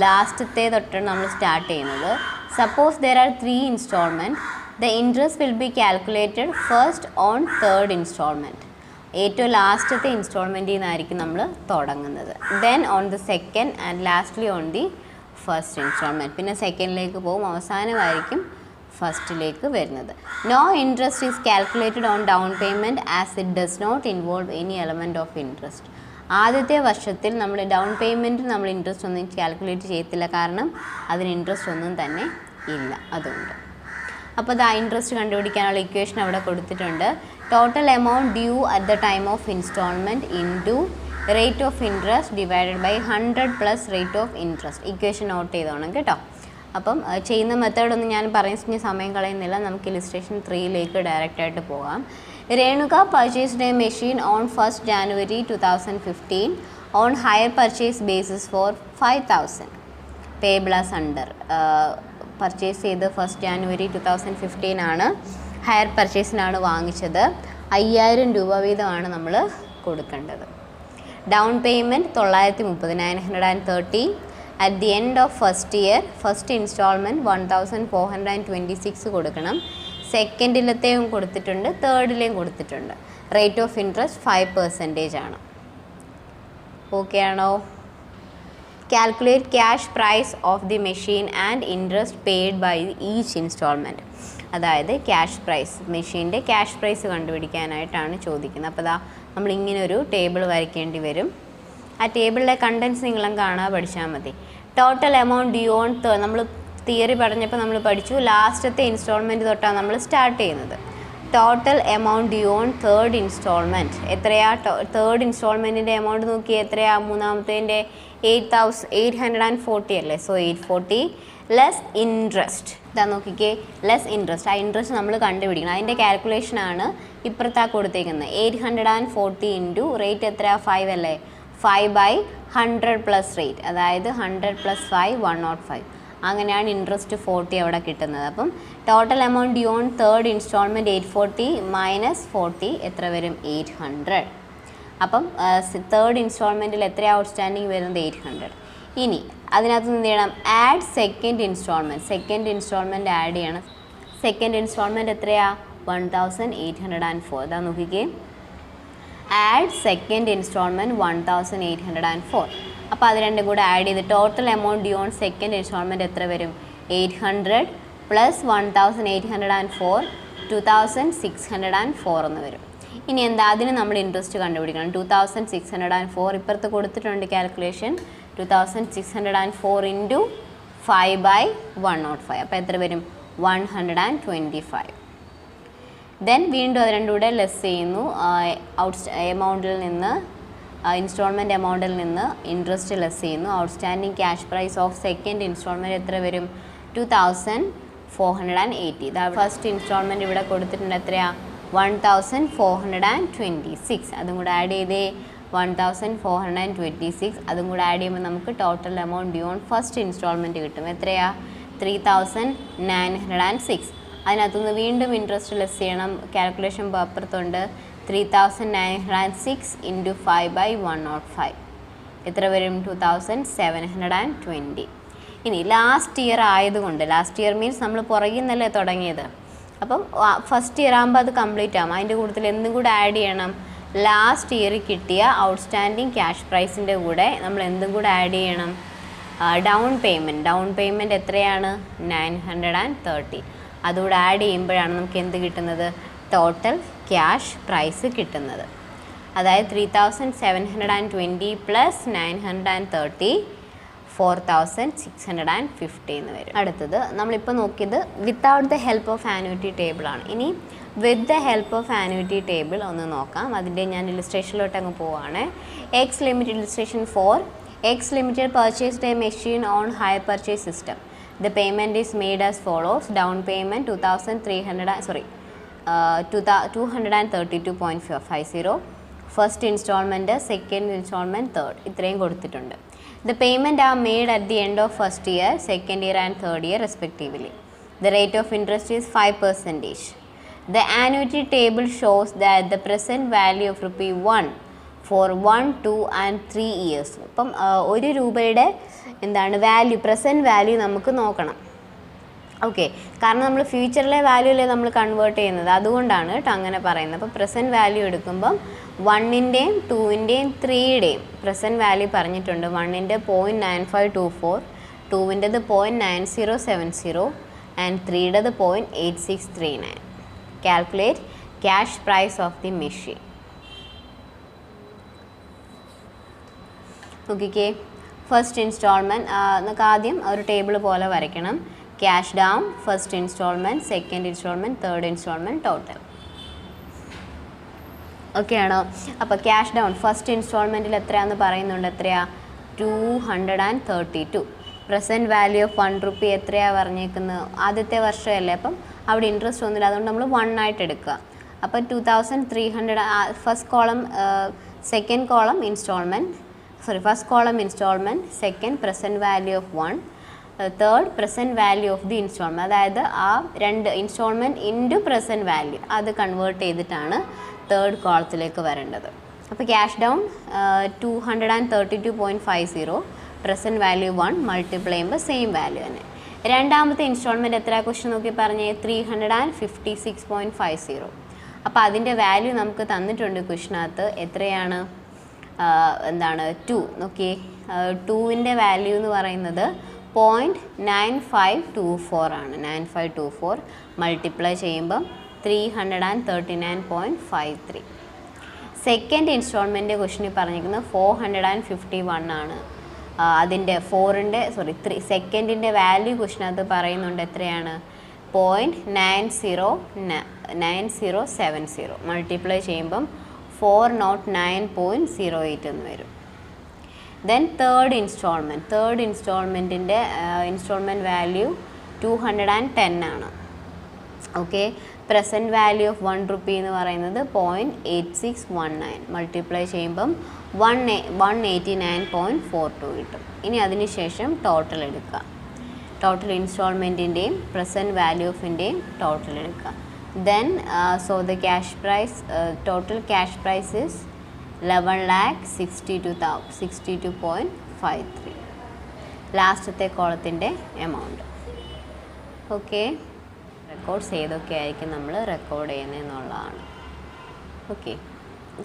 ലാസ്റ്റത്തെ തൊട്ടാണ് നമ്മൾ സ്റ്റാർട്ട് ചെയ്യുന്നത്. Suppose there are 3 instalment, the interest will be calculated first on third instalment. ഏറ്റവും ലാസ്റ്റത്തെ ഇൻസ്റ്റാൾമെൻറ്റിൽ നിന്നായിരിക്കും നമ്മൾ തുടങ്ങുന്നത്. Then on the second and lastly on the first instalment. പിന്നെ സെക്കൻഡിലേക്ക് പോകും, അവസാനമായിരിക്കും ഫസ്റ്റിലേക്ക് വരുന്നത്. No interest is calculated on down payment as it does not involve any element of interest. ആദ്യത്തെ വർഷത്തിൽ നമ്മൾ ഡൗൺ പേയ്മെൻറ്റിൽ നമ്മൾ ഇൻട്രസ്റ്റ് ഒന്നും കാൽക്കുലേറ്റ് ചെയ്യത്തില്ല, കാരണം അതിന് ഇൻട്രസ്റ്റ് ഒന്നും തന്നെ ഇല്ല. അതുകൊണ്ട് അപ്പോൾ അത് ആ ഇൻട്രസ്റ്റ് കണ്ടുപിടിക്കാനുള്ള ഇക്വേഷൻ അവിടെ കൊടുത്തിട്ടുണ്ട്. Total amount due at the time of instalment into rate of interest divided by 100 plus rate of interest. Equation note ചെയ്തോണം കേട്ടോ. അപ്പം ചെയ്യുന്ന മെത്തേഡൊന്നും ഞാൻ പറയുന്ന സമയം കളയുന്നില്ല. നമുക്ക് ഇലിസ്ട്രേഷൻ 3ലേക്ക് ഡയറക്റ്റായിട്ട് പോകാം. Renuka purchased a machine on 1st January 2015 on hire purchase basis for 5,000 payable as under. Purchase ചെയ്ത് 1st January 2015 ആണ്. ഹയർ പർച്ചേസിനാണ് വാങ്ങിച്ചത്. 5,000 രൂപ വീതമാണ് നമ്മൾ കൊടുക്കേണ്ടത്. Down payment 930, 930. At the end of first year first instalment 1,426 കൊടുക്കണം. സെക്കൻഡിലത്തെയും കൊടുത്തിട്ടുണ്ട്, തേർഡിലെയും കൊടുത്തിട്ടുണ്ട്. റേറ്റ് ഓഫ് ഇൻട്രസ്റ്റ് 5% ആണ്. ഓക്കെ ആണോ? Calculate cash price of the machine and interest paid by each instalment. അതായത് ക്യാഷ് പ്രൈസ്, മെഷീൻ്റെ ക്യാഷ് പ്രൈസ് കണ്ടുപിടിക്കാനായിട്ടാണ് ചോദിക്കുന്നത്. അപ്പോൾ നമ്മളിങ്ങനെ ഒരു ടേബിൾ വരയ്ക്കേണ്ടി വരും. ആ ടേബിളിലെ കണ്ടൻസ് നിങ്ങളും കാണാൻ പഠിച്ചാൽ മതി. ടോട്ടൽ എമൗണ്ട് ഡ്യൂ ഓൺ നമ്മൾ തിയറി പറഞ്ഞപ്പോൾ നമ്മൾ പഠിച്ചു ലാസ്റ്റത്തെ ഇൻസ്റ്റാൾമെൻറ്റ് തൊട്ടാണ് നമ്മൾ സ്റ്റാർട്ട് ചെയ്യുന്നത്. Total amount due on third instalment എത്രയാ? തേർഡ് ഇൻസ്റ്റാൾമെൻറ്റിൻ്റെ എമൗണ്ട് നോക്കി എത്രയാ? മൂന്നാമത്തേൻ്റെ 8,840 അല്ലേ? So 840 less interest. ഇതാ നോക്കിക്കേ, ലെസ് ഇൻട്രസ്റ്റ്. ആ ഇൻട്രസ്റ്റ് നമ്മൾ കണ്ടുപിടിക്കണം. അതിൻ്റെ കാൽക്കുലേഷനാണ് ഇപ്പുറത്താ കൊടുത്തേക്കുന്നത്. 840 ഇൻറ്റു റേറ്റ് എത്രയാ? 5 അല്ലേ? 5/100 പ്ലസ് റേറ്റ്, അതായത് 100 + 5 105. അങ്ങനെയാണ് ഇൻട്രസ്റ്റ് 40 അവിടെ കിട്ടുന്നത്. അപ്പം total amount due on third instalment 840 minus 40 എത്ര വരും? 800. അപ്പം തേർഡ് ഇൻസ്റ്റാൾമെൻറ്റിൽ എത്രയാണ് ഔട്ട്സ്റ്റാൻഡിങ് വരുന്നത്? 800. ഇനി അതിനകത്ത് എന്ത് ചെയ്യണം? Add second instalment. Second instalment add ചെയ്യണം. സെക്കൻഡ് ഇൻസ്റ്റാൾമെൻറ്റ് എത്രയാ? 1,804. ഇതാ നോക്കിക്കേ, ആഡ് സെക്കൻഡ് ഇൻസ്റ്റാൾമെൻറ്റ് 1,804. അപ്പോൾ അത് രണ്ടും കൂടെ ആഡ് ചെയ്ത് total amount due on second instalment എത്ര വരും? 800 പ്ലസ് 1,804 2,604 എന്ന് വരും. ഇനി എന്താ? അതിന് നമ്മൾ ഇൻട്രസ്റ്റ് കണ്ടുപിടിക്കണം. 2,604 ഇപ്പുറത്ത് കൊടുത്തിട്ടുണ്ട് കാൽക്കുലേഷൻ. 2,604 ഇൻറ്റു 5/105. അപ്പോൾ എത്ര വരും? 125. ദെൻ വീണ്ടും അത് രണ്ടും കൂടെ ലെസ് ചെയ്യുന്നു. എമൗണ്ടിൽ നിന്ന്, ഇൻസ്റ്റാൾമെൻറ്റ് എമൗണ്ടിൽ നിന്ന് ഇൻട്രസ്റ്റ് ലെസ് ചെയ്യുന്നു. Outstanding cash price of second instalment എത്ര വരും? 2,480. ഇതാ ഫസ്റ്റ് ഇൻസ്റ്റാൾമെൻറ്റ് ഇവിടെ കൊടുത്തിട്ടുണ്ട്. എത്രയാ? 1,426. അതും കൂടെ ആഡ് ചെയ്തേ, 1,426. അതും കൂടെ ആഡ് ചെയ്യുമ്പോൾ നമുക്ക് total amount due on first instalment കിട്ടും. എത്രയാ? 3,906. അതിനകത്തുനിന്ന് വീണ്ടും ഇൻട്രസ്റ്റ് ലെസ് ചെയ്യണം. കാൽക്കുലേഷൻ അപ്പുറത്തുണ്ട്. 3,906 ഇൻറ്റു 5/105 എത്ര വരും? 2,720. ഇനി ലാസ്റ്റ് ഇയർ ആയതുകൊണ്ട്, ലാസ്റ്റ് ഇയർ മീൻസ് നമ്മൾ പുറകിൽ നിന്നല്ലേ തുടങ്ങിയത്. അപ്പം ഫസ്റ്റ് ഇയർ ആകുമ്പോൾ അത് കംപ്ലീറ്റ് ആകും. അതിൻ്റെ കൂട്ടത്തിൽ എന്തും കൂടെ ആഡ് ചെയ്യണം? ലാസ്റ്റ് ഇയർ കിട്ടിയ ഔട്ട്സ്റ്റാൻഡിങ് ക്യാഷ് പ്രൈസിൻ്റെ കൂടെ നമ്മൾ എന്തും കൂടെ ആഡ് ചെയ്യണം? Down payment. ഡൗൺ പേയ്മെൻറ്റ് എത്രയാണ്? 930. അതുകൂടെ ആഡ് ചെയ്യുമ്പോഴാണ് നമുക്ക് എന്ത് കിട്ടുന്നത്? ടോട്ടൽ ക്യാഷ് പ്രൈസ് കിട്ടുന്നത്. അതായത് 3,720 പ്ലസ് 930 4,650 എന്ന് വരും. അടുത്തത് നമ്മളിപ്പോൾ നോക്കിയത് without the help of annuity ടേബിളാണ്. ഇനി with the help of annuity table ഒന്ന് നോക്കാം. അതിൻ്റെ ഞാൻ ഇലിസ്ട്രേഷനിലോട്ട് അങ്ങ് പോവുകയാണ്. X limited illustration 4. X limited purchased a machine on hire purchase system. The payment is made as follows. Down payment 232.50. First installment, second installment, third. ഇത്രയും കൊടുത്തിട്ടുണ്ട്. The payment are made at the end of first year, second year and third year respectively. The rate of interest is 5%. The annuity table shows that the present value of ₹1 for 1, 2 and 3 years. അപ്പം 1 രൂപയുടെ എന്താണ് value, present value നമുക്ക് നോക്കണം. Okay, കാരണം നമ്മൾ ഫ്യൂച്ചറിലെ വാല്യൂല്ലേ നമ്മൾ convert ചെയ്യുന്നത്, അതുകൊണ്ടാണ് കേട്ടോ അങ്ങനെ പറയുന്നത്. അപ്പോൾ പ്രസൻറ്റ് വാല്യൂ എടുക്കുമ്പം 1ൻ്റെയും 2ൻ്റെയും 3യുടെയും പ്രസൻറ്റ് വാല്യൂ പറഞ്ഞിട്ടുണ്ട്. 1ൻ്റെ 0.9524, 2ൻ്റെത് 0.9070 ആൻഡ് 3യുടേത് 0.8639. Calculate cash price of the machine. നോക്കിക്കേ, ഫസ്റ്റ് ഇൻസ്റ്റാൾമെൻറ്റ് നമുക്ക് ആദ്യം ഒരു ടേബിൾ പോലെ വരയ്ക്കണം. Cash down, first instalment, second instalment, third instalment, total. Okay ആണോ? അപ്പോൾ ക്യാഷ് ഡൗൺ ഫസ്റ്റ് ഇൻസ്റ്റാൾമെൻറ്റിൽ എത്രയാണെന്ന് പറയുന്നുണ്ട്. എത്രയാ? 232. പ്രസൻറ്റ് വാല്യൂ ഓഫ് 1 റുപ്പി എത്രയാണ് പറഞ്ഞേക്കുന്നത്? ആദ്യത്തെ വർഷമല്ലേ, അപ്പം അവിടെ ഇൻട്രസ്റ്റ് ഒന്നുമില്ല, അതുകൊണ്ട് നമ്മൾ 1 ആയിട്ട് എടുക്കുക. അപ്പോൾ 2,300. First column, second column instalment, first column installment, second present value of 1, third present value of the installment. അതായത് ആ 2 ഇൻസ്റ്റാൾമെൻറ്റ് ഇൻറ്റു പ്രസൻറ്റ് വാല്യൂ അത് കൺവേർട്ട് ചെയ്തിട്ടാണ് തേർഡ് കോളത്തിലേക്ക് വരേണ്ടത്. അപ്പോൾ cash down 232.50, present value 1 multiply ചെയ്യുമ്പോൾ സെയിം വാല്യൂ തന്നെ. രണ്ടാമത്തെ instalment എത്ര ക്വസ്റ്റ്യൻ നോക്കി പറഞ്ഞേ? 356.50. അപ്പോൾ അതിൻ്റെ വാല്യൂ നമുക്ക് തന്നിട്ടുണ്ട് ക്വസ്റ്റ്യനകത്ത്. എത്രയാണ്? എന്താണ്? 2. നോക്കിയേ, 2ൻ്റെ വാല്യൂ എന്ന് പറയുന്നത് 0.9524 ആണ്. 9524 മൾട്ടിപ്ലൈ ചെയ്യുമ്പം 339.53. സെക്കൻഡ് ഇൻസ്റ്റാൾമെൻറ്റ് ക്വസ്റ്റ്യനിൽ പറഞ്ഞിരിക്കുന്നത് 451 ആണ്. അതിൻ്റെ സെക്കൻഡിൻ്റെ വാല്യൂ ക്വസ്റ്റ്യനകത്ത് പറയുന്നുണ്ട്. എത്രയാണ്? 0.9070 മൾട്ടിപ്ലൈ ചെയ്യുമ്പം 409.08 എന്ന് വരും. ദെൻ തേർഡ് ഇൻസ്റ്റാൾമെൻറ്റിൻ്റെ ഇൻസ്റ്റാൾമെൻറ്റ് വാല്യൂ 210 ആണ്. Okay, present value of 1 rupee എന്ന് പറയുന്നത് 0.8619 മൾട്ടിപ്ലൈ ചെയ്യുമ്പം 189.42 കിട്ടും. ഇനി അതിനുശേഷം ടോട്ടൽ എടുക്കുക. ടോട്ടൽ ഇൻസ്റ്റാൾമെൻറ്റിൻ്റെയും പ്രസൻറ്റ് വാല്യൂ ഓഫിൻ്റെയും ടോട്ടൽ എടുക്കുക. Then so the cash price total cash price is 11,62,62.53. ലാസ്റ്റത്തെ കോളത്തിൻ്റെ എമൗണ്ട്. ഓക്കെ, റെക്കോർഡ്സ് ഏതൊക്കെ ആയിരിക്കും നമ്മൾ റെക്കോർഡ് ചെയ്യുന്നതെന്നുള്ളതാണ്. ഓക്കെ,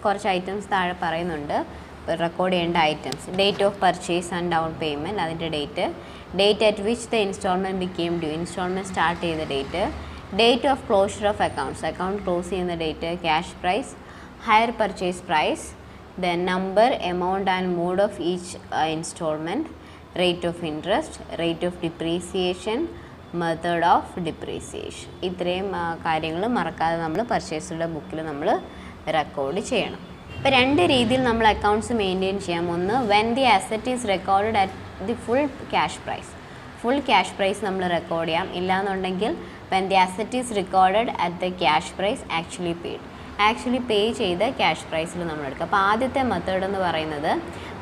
കുറച്ച് ഐറ്റംസ് താഴെ പറയുന്നുണ്ട് റെക്കോർഡ് ചെയ്യേണ്ട items. Date of purchase and down payment, അതിൻ്റെ date at which the instalment became due, instalment start ചെയ്ത date of closure of account close ചെയ്യുന്ന date, cash price, hire purchase price, then number, amount and mode of each instalment, rate of interest, rate of depreciation, method of depreciation. ഇത്രയും കാര്യങ്ങൾ മറക്കാതെ നമ്മൾ പർച്ചേസുടെ ബുക്കിൽ നമ്മൾ record ചെയ്യണം. ഇപ്പോൾ 2 രീതിയിൽ നമ്മൾ അക്കൗണ്ട്സ് മെയിൻറ്റെയിൻ ചെയ്യാം. ഒന്ന്, when the asset is recorded at the full cash price നമ്മൾ റെക്കോർഡ് ചെയ്യാം. ഇല്ലാന്നുണ്ടെങ്കിൽ when the asset is recorded at the cash price actually pay ചെയ്ത ക്യാഷ് പ്രൈസിൽ നമ്മൾ എടുക്കുക. അപ്പോൾ ആദ്യത്തെ മെത്തേഡ് എന്ന് പറയുന്നത്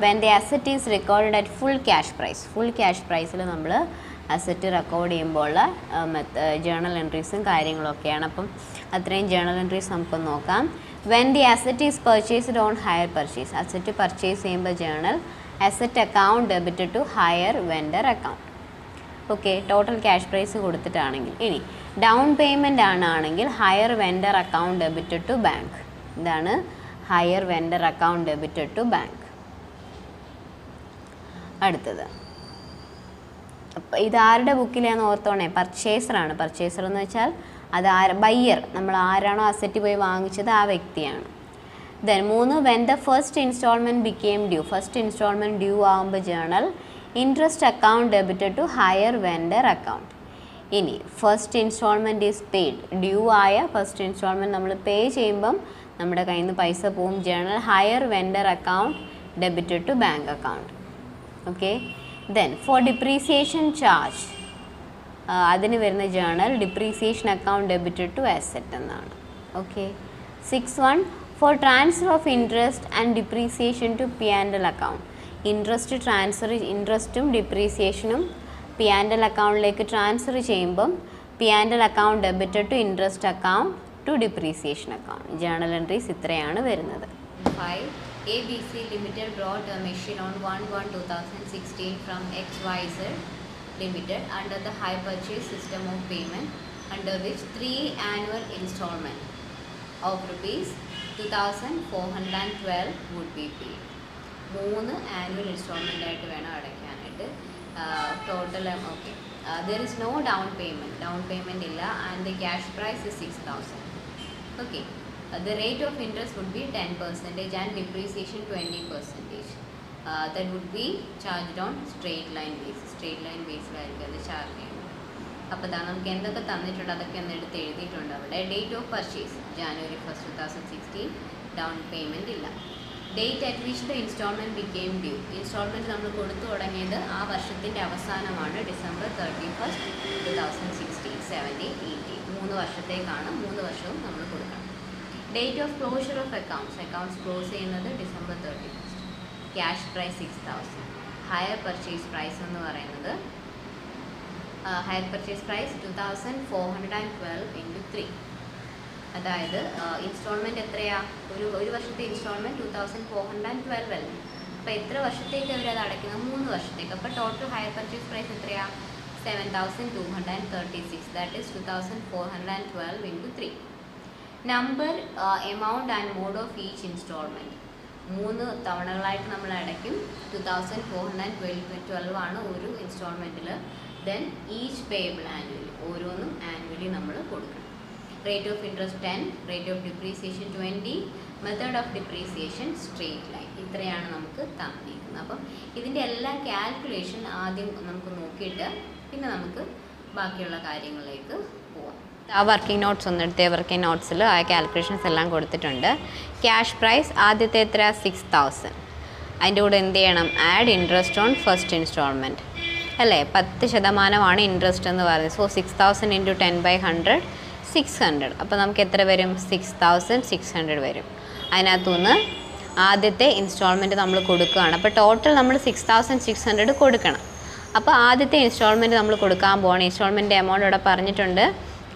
when the asset is recorded at full cash പ്രൈസിൽ നമ്മൾ അസറ്റ് റെക്കോർഡ് ചെയ്യുമ്പോൾ ജേണൽ എൻട്രീസും കാര്യങ്ങളൊക്കെയാണ്. അപ്പം അത്രയും ജേണൽ എൻട്രീസ് നമുക്കൊന്ന് നോക്കാം. When the asset is purchased on hire purchase, asset purchase ചെയ്യുമ്പോൾ journal asset account debit to hire vendor account. Okay, total cash price കൊടുത്തിട്ടാണെങ്കിൽ. ഇനി ഡൗൺ പേയ്മെൻ്റ് ആണെങ്കിൽ hire vendor account debit to bank. ഇതാണ് hire vendor account debit to bank. അടുത്തത് ഇതാരുടെ ബുക്കിലാണെന്ന് ഓർത്തോണേ, പർച്ചേസറാണ്. Purchaser എന്ന് വെച്ചാൽ അത് ബയ്യർ, നമ്മൾ ആരാണോ അസറ്റ് പോയി വാങ്ങിച്ചത് ആ വ്യക്തിയാണ്. Then 3, when the first instalment became due, first instalment due ആകുമ്പോൾ journal interest account debit to hire vendor account. ഇനി first instalment is paid, due ആയ ഫസ്റ്റ് ഇൻസ്റ്റാൾമെൻറ്റ് നമ്മൾ പേ ചെയ്യുമ്പം നമ്മുടെ കയ്യിൽ നിന്ന് പൈസ പോവും, journal hire vendor account debit to bank account. Okay, then for depreciation charge അതിന് വരുന്ന journal depreciation account debit to asset എന്നാണ്. Okay, 6.1 for transfer of interest and depreciation to P&L account. ഇൻട്രസ്റ്റും ഡിപ്രീസിയേഷനും P&L അക്കൗണ്ടിലേക്ക് ട്രാൻസ്ഫർ ചെയ്യുമ്പം P&L account debit to interest account to depreciation account. Journal entries ഇത്രയാണ് വരുന്നത്. 5. ABC Limited brought a machine on 1/1/2016 from XYZ Limited under the high purchase system of payment, under which 3 annual installment of rupees 2,412 would be paid. 3 annual instalment ആയിട്ട് വേണം അടയ്ക്കാനായിട്ട്. Total okay, there is no down payment ഇല്ല, and the cash price is 6,000. okay, the rate of interest would be 10% and depreciation 20%. That would be charged on straight line basis-ലായിരിക്കും അത് charge ചെയ്യുന്നത്. അപ്പോൾ ഇതാ നമുക്ക് എന്തൊക്കെ തന്നിട്ടുണ്ട് അതൊക്കെ ഒന്ന് എടുത്ത് എഴുതിയിട്ടുണ്ട് അവിടെ. Date of purchase January 1st, 2016, down payment ഇല്ല. Date at which the instalment became due, instalment നമ്മൾ കൊടുത്തു തുടങ്ങിയത് ആ വർഷത്തിൻ്റെ അവസാനമാണ്, December 31st, 2016, 17, 18, 3 വർഷത്തേക്കാണ്. 3 വർഷവും നമ്മൾ കൊടുക്കണം. Date of closure of accounts close ചെയ്യുന്നത് December 31st. Cash price 6,000. Hire purchase price എന്ന് പറയുന്നത് ഹയർ പർച്ചേസ് പ്രൈസ് 2,412 × 3. അതായത് ഇൻസ്റ്റാൾമെൻറ്റ് എത്രയാ, ഒരു വർഷത്തെ ഇൻസ്റ്റാൾമെൻറ്റ് 2,412 അല്ലേ. അപ്പോൾ എത്ര വർഷത്തേക്ക് അവരത് അടയ്ക്കുന്നത്? 3 വർഷത്തേക്ക്. അപ്പോൾ ടോട്ടൽ ഹയർ പർച്ചേസ് പ്രൈസ് എത്രയാ? 7,236. That is 2,412 × 3. Number, amount and mode of each instalment. 3 തവണകളായിട്ട് നമ്മൾ അടയ്ക്കും. 2,412 ആണ് ഒരു ഇൻസ്റ്റാൾമെൻറ്റിൽ. ദെൻ ഈച്ച് പേയബിൾ ആനുവലി, ഓരോന്നും ആനുവലി നമ്മൾ കൊടുക്കണം. Rate of interest 10, rate of depreciation 20, method of depreciation straight line. ഇത്രയാണ് നമുക്ക് തന്നിരിക്കുന്നത്. അപ്പം ഇതിൻ്റെ എല്ലാ കാൽക്കുലേഷൻ ആദ്യം നമുക്ക് നോക്കിയിട്ട് പിന്നെ നമുക്ക് ബാക്കിയുള്ള കാര്യങ്ങളിലേക്ക് ആ വർക്കിംഗ് നോട്ട്സ് ഒന്ന് എടുത്തേ. വർക്കിംഗ് നോട്ട്സിൽ ആ കാൽക്കുലേഷൻസ് എല്ലാം കൊടുത്തിട്ടുണ്ട്. ക്യാഷ് പ്രൈസ് ആദ്യത്തെ എത്ര 6000. അതിൻ്റെ കൂടെ എന്ത് ചെയ്യണം? Add interest on first instalment അല്ലേ? 10% ഇൻട്രസ്റ്റ് എന്ന് പറയുന്നത്. So 6000 into 10/100 600. അപ്പോൾ നമുക്ക് എത്ര വരും? 6600 വരും. അതിനകത്തുനിന്ന് ആദ്യത്തെ ഇൻസ്റ്റാൾമെൻറ്റ് നമ്മൾ കൊടുക്കുകയാണ്. അപ്പോൾ ടോട്ടൽ നമ്മൾ 6600 കൊടുക്കണം. അപ്പോൾ ആദ്യത്തെ ഇൻസ്റ്റാൾമെൻറ്റ് നമ്മൾ കൊടുക്കാൻ പോകണം. ഇൻസ്റ്റാൾമെൻറ്റ് എമൗണ്ട് ഇവിടെ പറഞ്ഞിട്ടുണ്ട്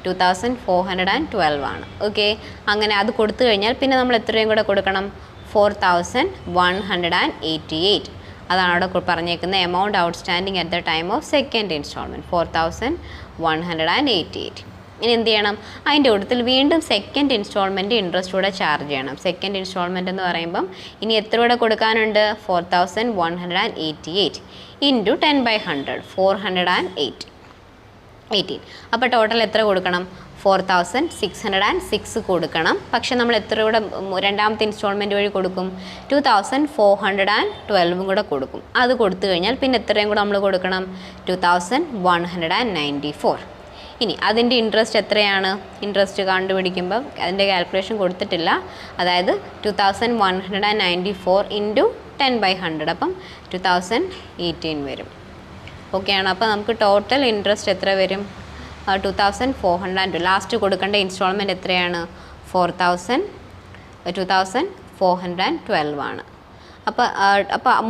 2412 ആണ്. ഓക്കെ, അങ്ങനെ അത് കൊടുത്തു കഴിഞ്ഞാൽ പിന്നെ നമ്മൾ എത്രയും കൂടെ കൊടുക്കണം? 4188. അതാണ് അവിടെ പറഞ്ഞേക്കുന്ന amount outstanding at the time of second instalment 4188. ഇനി എന്ത് ചെയ്യണം? അതിൻ്റെ കൂട്ടത്തിൽ വീണ്ടും സെക്കൻഡ് ഇൻസ്റ്റാൾമെൻറ്റ് ഇൻട്രസ്റ്റ് കൂടെ ചാർജ് ചെയ്യണം. സെക്കൻഡ് ഇൻസ്റ്റാൾമെൻറ്റ് എന്ന് പറയുമ്പം ഇനി എത്ര കൂടെ കൊടുക്കാനുണ്ട്? 4188 ഇൻറ്റു 10/100 418. അപ്പോൾ ടോട്ടൽ എത്ര കൊടുക്കണം? 4606 കൊടുക്കണം. പക്ഷെ നമ്മൾ എത്ര കൂടെ രണ്ടാമത്തെ ഇൻസ്റ്റാൾമെൻറ്റ് വഴി കൊടുക്കും? 2412 കൂടെ കൊടുക്കും. അത് കൊടുത്തു കഴിഞ്ഞാൽ പിന്നെ എത്രയും കൂടെ നമ്മൾ കൊടുക്കണം? 2194. ഇനി അതിൻ്റെ ഇൻട്രസ്റ്റ് എത്രയാണ്? ഇൻട്രസ്റ്റ് കണ്ടുപിടിക്കുമ്പോൾ അതിൻ്റെ കാൽക്കുലേഷൻ കൊടുത്തിട്ടില്ല. അതായത് 2194 ഇൻറ്റു 10/100 അപ്പം 2018 വരും. ഓക്കെ ആണോ? അപ്പോൾ നമുക്ക് ടോട്ടൽ ഇൻട്രസ്റ്റ് എത്ര വരും? 2402. ലാസ്റ്റ് കൊടുക്കേണ്ട ഇൻസ്റ്റാൾമെൻറ്റ് എത്രയാണ്? 2412 ആണ്. അപ്പോൾ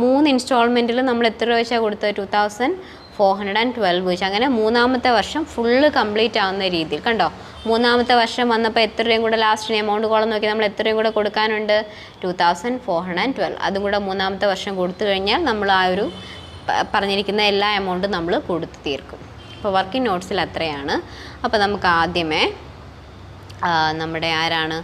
3 ഇൻസ്റ്റാൾമെൻറ്റിൽ നമ്മൾ എത്ര രൂപ വെച്ചാൽ കൊടുത്തത്? 2412 വെച്ച്. അങ്ങനെ മൂന്നാമത്തെ വർഷം ഫുള്ള് കംപ്ലീറ്റ് ആവുന്ന രീതിയിൽ കണ്ടോ. മൂന്നാമത്തെ വർഷം വന്നപ്പോൾ എത്ര രൂപയും കൂടെ ലാസ്റ്റിന് എമൗണ്ട് കോളം നോക്കി നമ്മൾ എത്ര രൂപയും കൂടെ കൊടുക്കാനുണ്ട്? 2412. അതും കൂടെ മൂന്നാമത്തെ വർഷം കൊടുത്തു കഴിഞ്ഞാൽ നമ്മൾ ആ ഒരു പറഞ്ഞിരിക്കുന്ന എല്ലാ എമൗണ്ടും നമ്മൾ കൊടുത്ത് തീർക്കും. അപ്പോൾ വർക്കിംഗ് നോട്ട്സിൽ അത്രയാണ്. അപ്പോൾ നമുക്ക് ആദ്യമേ നമ്മുടെ ആരാണ്?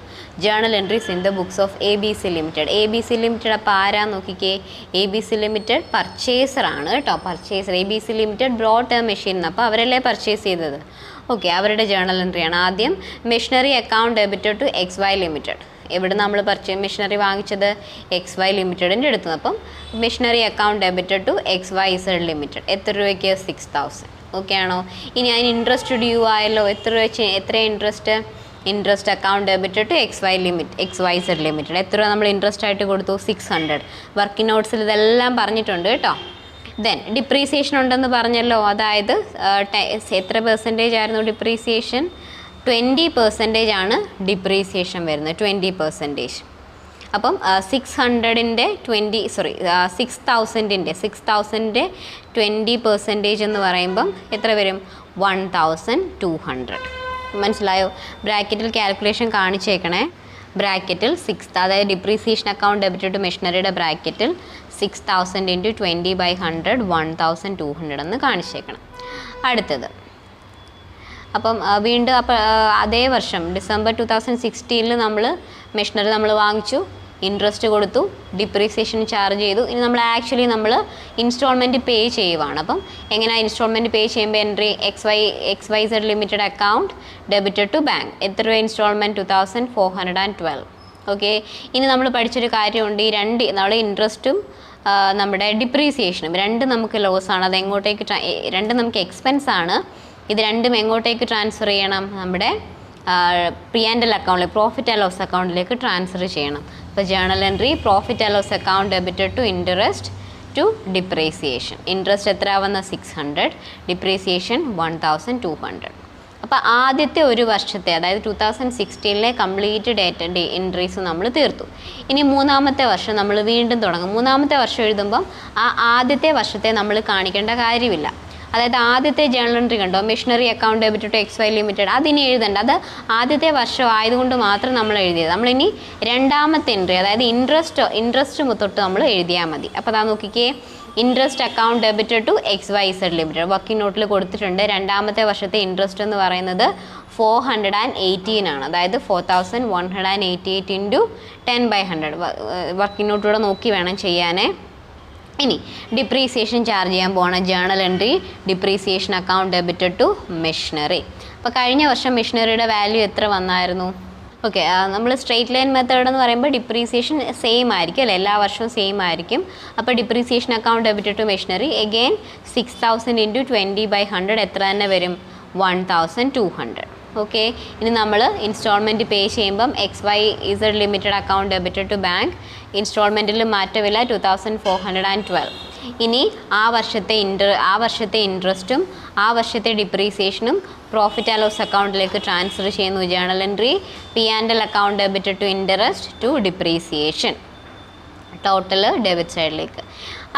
Journal entries in the books of ABC limited. ABC limited അപ്പോൾ ആരാന്ന് നോക്കിക്കേ? ABC ലിമിറ്റഡ് പർച്ചേസർ ആണ് കേട്ടോ. Purchaser ABC limited brought a machine. അപ്പോൾ അവരല്ലേ പർച്ചേസ് ചെയ്തത്. ഓക്കെ, അവരുടെ ജേണൽ എൻട്രിയാണ്. ആദ്യം machinery account debited to XY limited. എവിടെ നമ്മൾ മെഷീനറി വാങ്ങിച്ചത്? XY ലിമിറ്റഡിൻ്റെ അടുത്ത്. അപ്പം machinery account debited to XYZ limited. എത്ര രൂപയ്ക്ക്? 6000. ഓക്കെ ആണോ? ഇനി അതിന് ഇൻട്രസ്റ്റ് ഡ്യൂ ആയല്ലോ. എത്ര രൂപ? എത്ര interest? Interest account debited to XYZ limited. എത്ര രൂപ നമ്മൾ ഇൻട്രസ്റ്റ് ആയിട്ട് കൊടുത്തു? 600. വർക്കിംഗ് നോട്ട്സിൽ ഇതെല്ലാം പറഞ്ഞിട്ടുണ്ട് കേട്ടോ. ദെൻ ഡിപ്രീസിയേഷൻ ഉണ്ടെന്ന് പറഞ്ഞല്ലോ. അതായത് എത്ര പെർസെൻറ്റേജ് ആയിരുന്നു ഡിപ്രീസിയേഷൻ? 20% ആണ് ഡിപ്രീസിയേഷൻ വരുന്നത്. 20%. അപ്പം 600-ൻ്റെ 6000-ൻ്റെ 20% എന്ന് പറയുമ്പം എത്ര വരും? 1200. മനസ്സിലായോ? ബ്രാക്കറ്റിൽ കാൽക്കുലേഷൻ കാണിച്ചേക്കണേ. ബ്രാക്കറ്റിൽ 6, അതായത് ഡിപ്രീസിയേഷൻ അക്കൗണ്ട് ഡെബിറ്റഡ് ടു മെഷീനറിയുടെ ബ്രാക്കറ്റിൽ 6000 ഇൻറ്റു 20/100 1200 എന്ന് കാണിച്ചേക്കണം. അടുത്തത് അപ്പം വീണ്ടും അതേ വർഷം ഡിസംബർ 2016 നമ്മൾ മെഷീനറി നമ്മൾ വാങ്ങിച്ചു, ഇൻട്രസ്റ്റ് കൊടുത്തു, ഡിപ്രീസിയേഷൻ ചാർജ് ചെയ്തു. ഇനി നമ്മൾ ആക്ച്വലി ഇൻസ്റ്റാൾമെൻറ്റ് പേ ചെയ്യുവാണ്. അപ്പം എങ്ങനെയാണ് ഇൻസ്റ്റാൾമെൻറ്റ് പേ ചെയ്യുമ്പോൾ entry? XYZ limited account debited to bank. എത്ര രൂപ ഇൻസ്റ്റാൾമെൻറ്റ്? 2412. ഓക്കെ, ഇനി നമ്മൾ പഠിച്ചൊരു കാര്യമുണ്ട്. ഈ നമ്മുടെ ഇൻട്രസ്റ്റും നമ്മുടെ ഡിപ്രീസിയേഷനും രണ്ടും നമുക്ക് ലോസാണ്. അത് എങ്ങോട്ടേക്ക് രണ്ടും നമുക്ക് എക്സ്പെൻസ് ആണ്. ഇത് രണ്ടും എങ്ങോട്ടേക്ക് ട്രാൻസ്ഫർ ചെയ്യണം? നമ്മുടെ P&L അക്കൗണ്ടിൽ, പ്രോഫിറ്റ് ആൻഡ് ലോസ് അക്കൗണ്ടിലേക്ക് ട്രാൻസ്ഫർ ചെയ്യണം. അപ്പോൾ journal entry profit and loss account debited to interest to depreciation. Interest എത്ര ആവുന്ന? 600, ഡിപ്രീസിയേഷൻ 1200. അപ്പോൾ ആദ്യത്തെ ഒരു വർഷത്തെ, അതായത് 2016 കംപ്ലീറ്റ് എൻട്രീസ് നമ്മൾ തീർത്തു. ഇനി മൂന്നാമത്തെ വർഷം നമ്മൾ വീണ്ടും തുടങ്ങും. മൂന്നാമത്തെ വർഷം എഴുതുമ്പം ആ ആദ്യത്തെ വർഷത്തെ നമ്മൾ കാണിക്കേണ്ട കാര്യമില്ല. അതായത് ആദ്യത്തെ ജേണൽ എൻട്രി കണ്ടോ, machinery account debit to XY limited, അതിനി എഴുതണ്ട. അത് ആദ്യത്തെ വർഷം ആയതുകൊണ്ട് മാത്രം നമ്മൾ എഴുതിയത്. നമ്മളിനി രണ്ടാമത്തെ എൻട്രി, അതായത് ഇൻട്രസ്റ്റ് തൊട്ട് നമ്മൾ എഴുതിയാൽ മതി. അപ്പോൾ അതാ നോക്കിക്കേ, interest account debit to XYZ limited working നോട്ടിൽ കൊടുത്തിട്ടുണ്ട്. രണ്ടാമത്തെ വർഷത്തെ ഇൻട്രസ്റ്റ് എന്ന് പറയുന്നത് 418 ആണ്. അതായത് 4188 ഇൻറ്റു 10/100. വർക്കിംഗ് നോട്ടിലൂടെ നോക്കി വേണം ചെയ്യാനേ. ഇനി ഡിപ്രീസിയേഷൻ ചാർജ് ചെയ്യാൻ പോകണം. Journal entry depreciation account debited to machinery. അപ്പോൾ കഴിഞ്ഞ വർഷം മെഷീനറിയുടെ വാല്യൂ എത്ര വന്നായിരുന്നു? ഓക്കെ, നമ്മൾ സ്ട്രെയിറ്റ് ലൈൻ മെത്തേഡ് എന്ന് പറയുമ്പോൾ ഡിപ്രീസിയേഷൻ സെയിം ആയിരിക്കും അല്ലേ, എല്ലാ വർഷവും സെയിം ആയിരിക്കും. അപ്പോൾ depreciation account debited to machinery again 6000 into 20/100 എത്ര തന്നെ വരും? 1200. ഓക്കെ. ഇനി നമ്മൾ ഇൻസ്റ്റാൾമെൻറ്റ് പേ ചെയ്യുമ്പം XYZ limited account debited to bank. ഇൻസ്റ്റാൾമെൻറ്റിൽ മാറ്റമില്ല, 2412. ഇനി ആ വർഷത്തെ ഇൻട്രസ്റ്റും ആ വർഷത്തെ ഡിപ്രീസിയേഷനും പ്രോഫിറ്റ് ആൻഡ് ലോസ് അക്കൗണ്ടിലേക്ക് ട്രാൻസ്ഫർ ചെയ്യുന്നു. Journal entry P&L account debited to interest to depreciation, total debit സൈഡിലേക്ക്.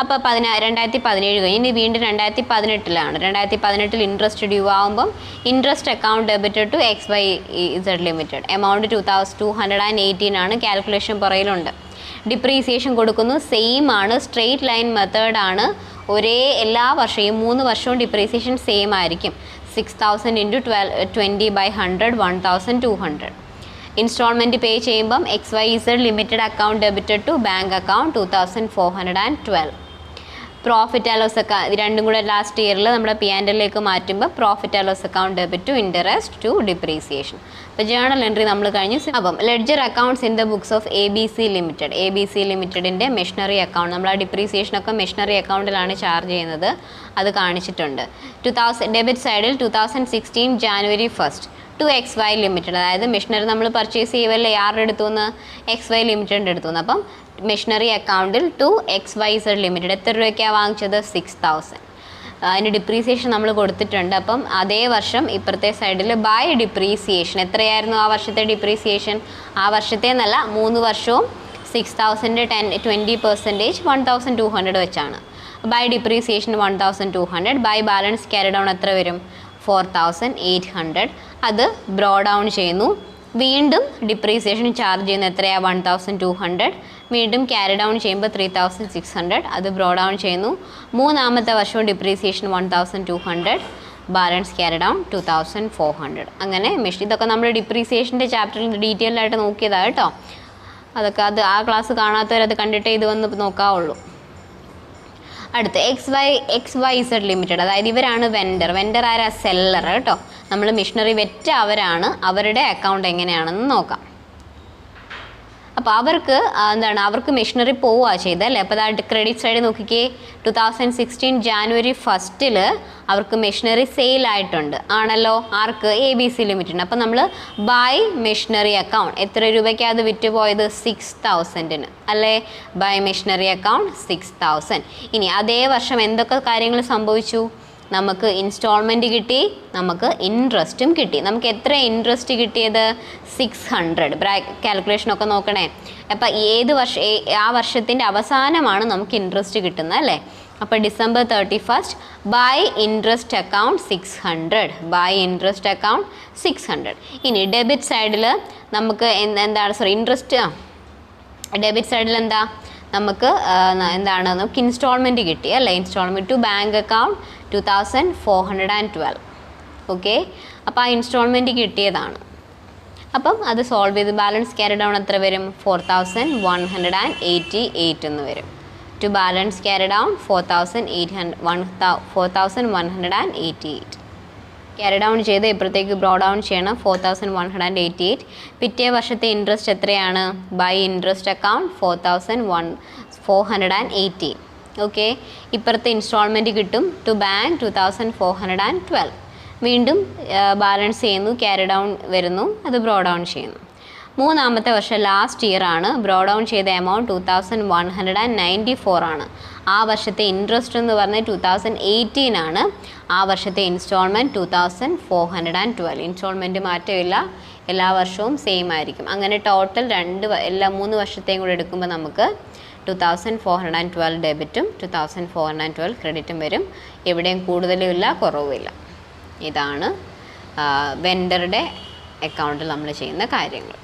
അപ്പോൾ 2017 കഴിഞ്ഞ് ഇനി വീണ്ടും 2018 2018 ഇൻട്രസ്റ്റ് ഡ്യൂ ആകുമ്പം interest account debited to XYZ limited. Amount 2218 ആണ്. കാൽക്കുലേഷൻ പുറയിലുണ്ട്. ഡിപ്രീസിയേഷൻ കൊടുക്കുന്നു, സെയിം ആണ്, സ്ട്രെയിറ്റ് ലൈൻ മെത്തേഡാണ്. എല്ലാ വർഷവും 3 വർഷവും ഡിപ്രീസിയേഷൻ സെയിം ആയിരിക്കും. 6000 × 20/100 1200. ഇൻസ്റ്റാൾമെൻറ്റ് പേ ചെയ്യുമ്പം XYZ limited account debited to bank account 2412. Profit and loss account രണ്ടും കൂടെ ലാസ്റ്റ് ഇയറിൽ നമ്മുടെ P&L മാറ്റുമ്പോൾ profit and loss account debit to interest to depreciation. അപ്പോൾ ജേണൽ എൻട്രി നമ്മൾ കഴിഞ്ഞു. അപ്പം ledger accounts in the books of ABC limited. ABC ലിമിറ്റഡിൻ്റെ മെഷീനറി അക്കൗണ്ട്, നമ്മൾ ആ ഡിപ്രീസിയേഷനൊക്കെ മെഷീനറി അക്കൗണ്ടിലാണ് ചാർജ് ചെയ്യുന്നത്, അത് കാണിച്ചിട്ടുണ്ട്. ഡെബിറ്റ് സൈഡിൽ 2016 January 1 ടു XY ലിമിറ്റഡ്. അതായത് മെഷീനറി നമ്മൾ പർച്ചേസ് ചെയ്യുമല്ലേ, ആരുടെ അടുത്തു നിന്ന്? XY ലിമിറ്റഡിൻ്റെ അടുത്തു നിന്ന്. അപ്പം മെഷീനറി അക്കൗണ്ടിൽ ടു XYZ ലിമിറ്റഡ്. എത്ര രൂപയ്ക്കാണ് വാങ്ങിച്ചത്? 6000. അതിന് ഡിപ്രീസിയേഷൻ നമ്മൾ കൊടുത്തിട്ടുണ്ട്. അപ്പം അതേ വർഷം ഇപ്പുറത്തെ സൈഡിൽ ബൈ ഡിപ്രീസിയേഷൻ എത്രയായിരുന്നു ആ വർഷത്തെ ഡിപ്രീസിയേഷൻ? ആ വർഷത്തെ എന്നല്ല, 3 വർഷവും 6000 20% 1200 വെച്ചാണ്. By depreciation 1200, by balance carry down എത്ര വരും? 4800. അത് ബ്രോ ഡൗൺ ചെയ്യുന്നു. വീണ്ടും ഡിപ്രീസിയേഷൻ ചാർജ് ചെയ്യുന്ന എത്രയാണ്? 1200. വീണ്ടും ക്യാരി ഡൗൺ ചെയ്യുമ്പോൾ 3600, അത് ബ്രോ ഡൗൺ ചെയ്യുന്നു. മൂന്നാമത്തെ വർഷവും ഡിപ്രീസിയേഷൻ 1200, ബാലൻസ് ക്യാരി ഡൗൺ 2400. അങ്ങനെ ഇതൊക്കെ നമ്മൾ ഡിപ്രീസിയേഷൻ്റെ ചാപ്റ്ററിൽ ഡീറ്റെയിൽ ആയിട്ട് നോക്കിയതാണ് കേട്ടോ. അതൊക്കെ ആ ക്ലാസ് കാണാത്തവരത് കണ്ടിട്ടേ ഇത് വന്ന് നോക്കാവുള്ളൂ. അടുത്ത് XYZ ലിമിറ്റഡ്, അതായത് ഇവരാണ് വെൻഡർ ആരാ? സെല്ലർ കേട്ടോ. നമ്മൾ മിഷനറി വെറ്റ അവരാണ്. അവരുടെ അക്കൗണ്ട് എങ്ങനെയാണെന്ന് നോക്കാം. അപ്പോൾ അവർക്ക് മെഷീനറി പോവുക ചെയ്തല്ലേ. അപ്പോൾ അത് ക്രെഡിറ്റ് സൈഡ് നോക്കിക്കേ, 2016 January 1 അവർക്ക് മെഷീനറി സെയിലായിട്ടുണ്ട് ആണല്ലോ. ആർക്ക്? ABC limited. അപ്പോൾ നമ്മൾ ബൈ മെഷീനറി അക്കൗണ്ട് എത്ര രൂപയ്ക്ക് അത് വിറ്റ് പോയത്? 6000 അല്ലേ. By machinery account 6000. ഇനി അതേ വർഷം എന്തൊക്കെ കാര്യങ്ങൾ സംഭവിച്ചു? നമുക്ക് ഇൻസ്റ്റാൾമെൻറ്റ് കിട്ടി, നമുക്ക് ഇൻട്രസ്റ്റും കിട്ടി. നമുക്ക് എത്ര ഇൻട്രസ്റ്റ് കിട്ടിയത്? 600. കാൽക്കുലേഷനൊക്കെ നോക്കണേ. അപ്പം ആ വർഷത്തിൻ്റെ അവസാനമാണ് നമുക്ക് ഇൻട്രസ്റ്റ് കിട്ടുന്നത് അല്ലേ. അപ്പോൾ December 31 by interest account 600. By interest account 600. ഇനി ഡെബിറ്റ് സൈഡിൽ നമുക്ക് ഇൻട്രസ്റ്റ് ഡെബിറ്റ് സൈഡിൽ എന്താ? നമുക്ക് നമുക്ക് ഇൻസ്റ്റാൾമെൻറ്റ് കിട്ടി അല്ലേ. Instalment to bank account 2412. Okay. അപ്പോൾ ആ ഇൻസ്റ്റാൾമെൻറ്റ് കിട്ടിയതാണ്. അപ്പം അത് സോൾവ് ചെയ്ത് ബാലൻസ് ക്യാരി ഡൗൺ എത്ര വരും? 4188 എന്ന് വരും. To balance carry down 4188. Carry down ചെയ്ത് ഇപ്പോഴത്തേക്ക് ബ്രോ ഡൗൺ ചെയ്യണം 4188. പിറ്റേ വർഷത്തെ ഇൻട്രസ്റ്റ് എത്രയാണ്? By interest account 4480. ഓക്കെ. ഇപ്പുറത്തെ ഇൻസ്റ്റാൾമെൻറ്റ് കിട്ടും ടു ബാങ്ക് 2412. വീണ്ടും ബാലൻസ് ചെയ്യുന്നു, ക്യാരി ഡൗൺ വരുന്നു, അത് ബ്രോ ഡൗൺ ചെയ്യുന്നു. മൂന്നാമത്തെ വർഷം ലാസ്റ്റ് ഇയർ ആണ്. ബ്രോ ഡൗൺ ചെയ്ത എമൗണ്ട് 2194 ആണ്. ആ വർഷത്തെ ഇൻട്രസ്റ്റ് എന്ന് പറഞ്ഞാൽ 2018 ആണ്. ആ വർഷത്തെ ഇൻസ്റ്റാൾമെൻറ്റ് 2412. ഇൻസ്റ്റാൾമെൻറ്റ് മാറ്റമില്ല, എല്ലാ വർഷവും സെയിം ആയിരിക്കും. അങ്ങനെ ടോട്ടൽ 3 വർഷത്തെയും കൂടെ എടുക്കുമ്പോൾ നമുക്ക് 2412 ഡെബിറ്റും 2412 ക്രെഡിറ്റും വരും. എവിടെയും കൂടുതലും ഇല്ല, കുറവുമില്ല. ഇതാണ് വെൻഡറുടെ അക്കൗണ്ടിൽ നമ്മൾ ചെയ്യുന്ന കാര്യങ്ങൾ.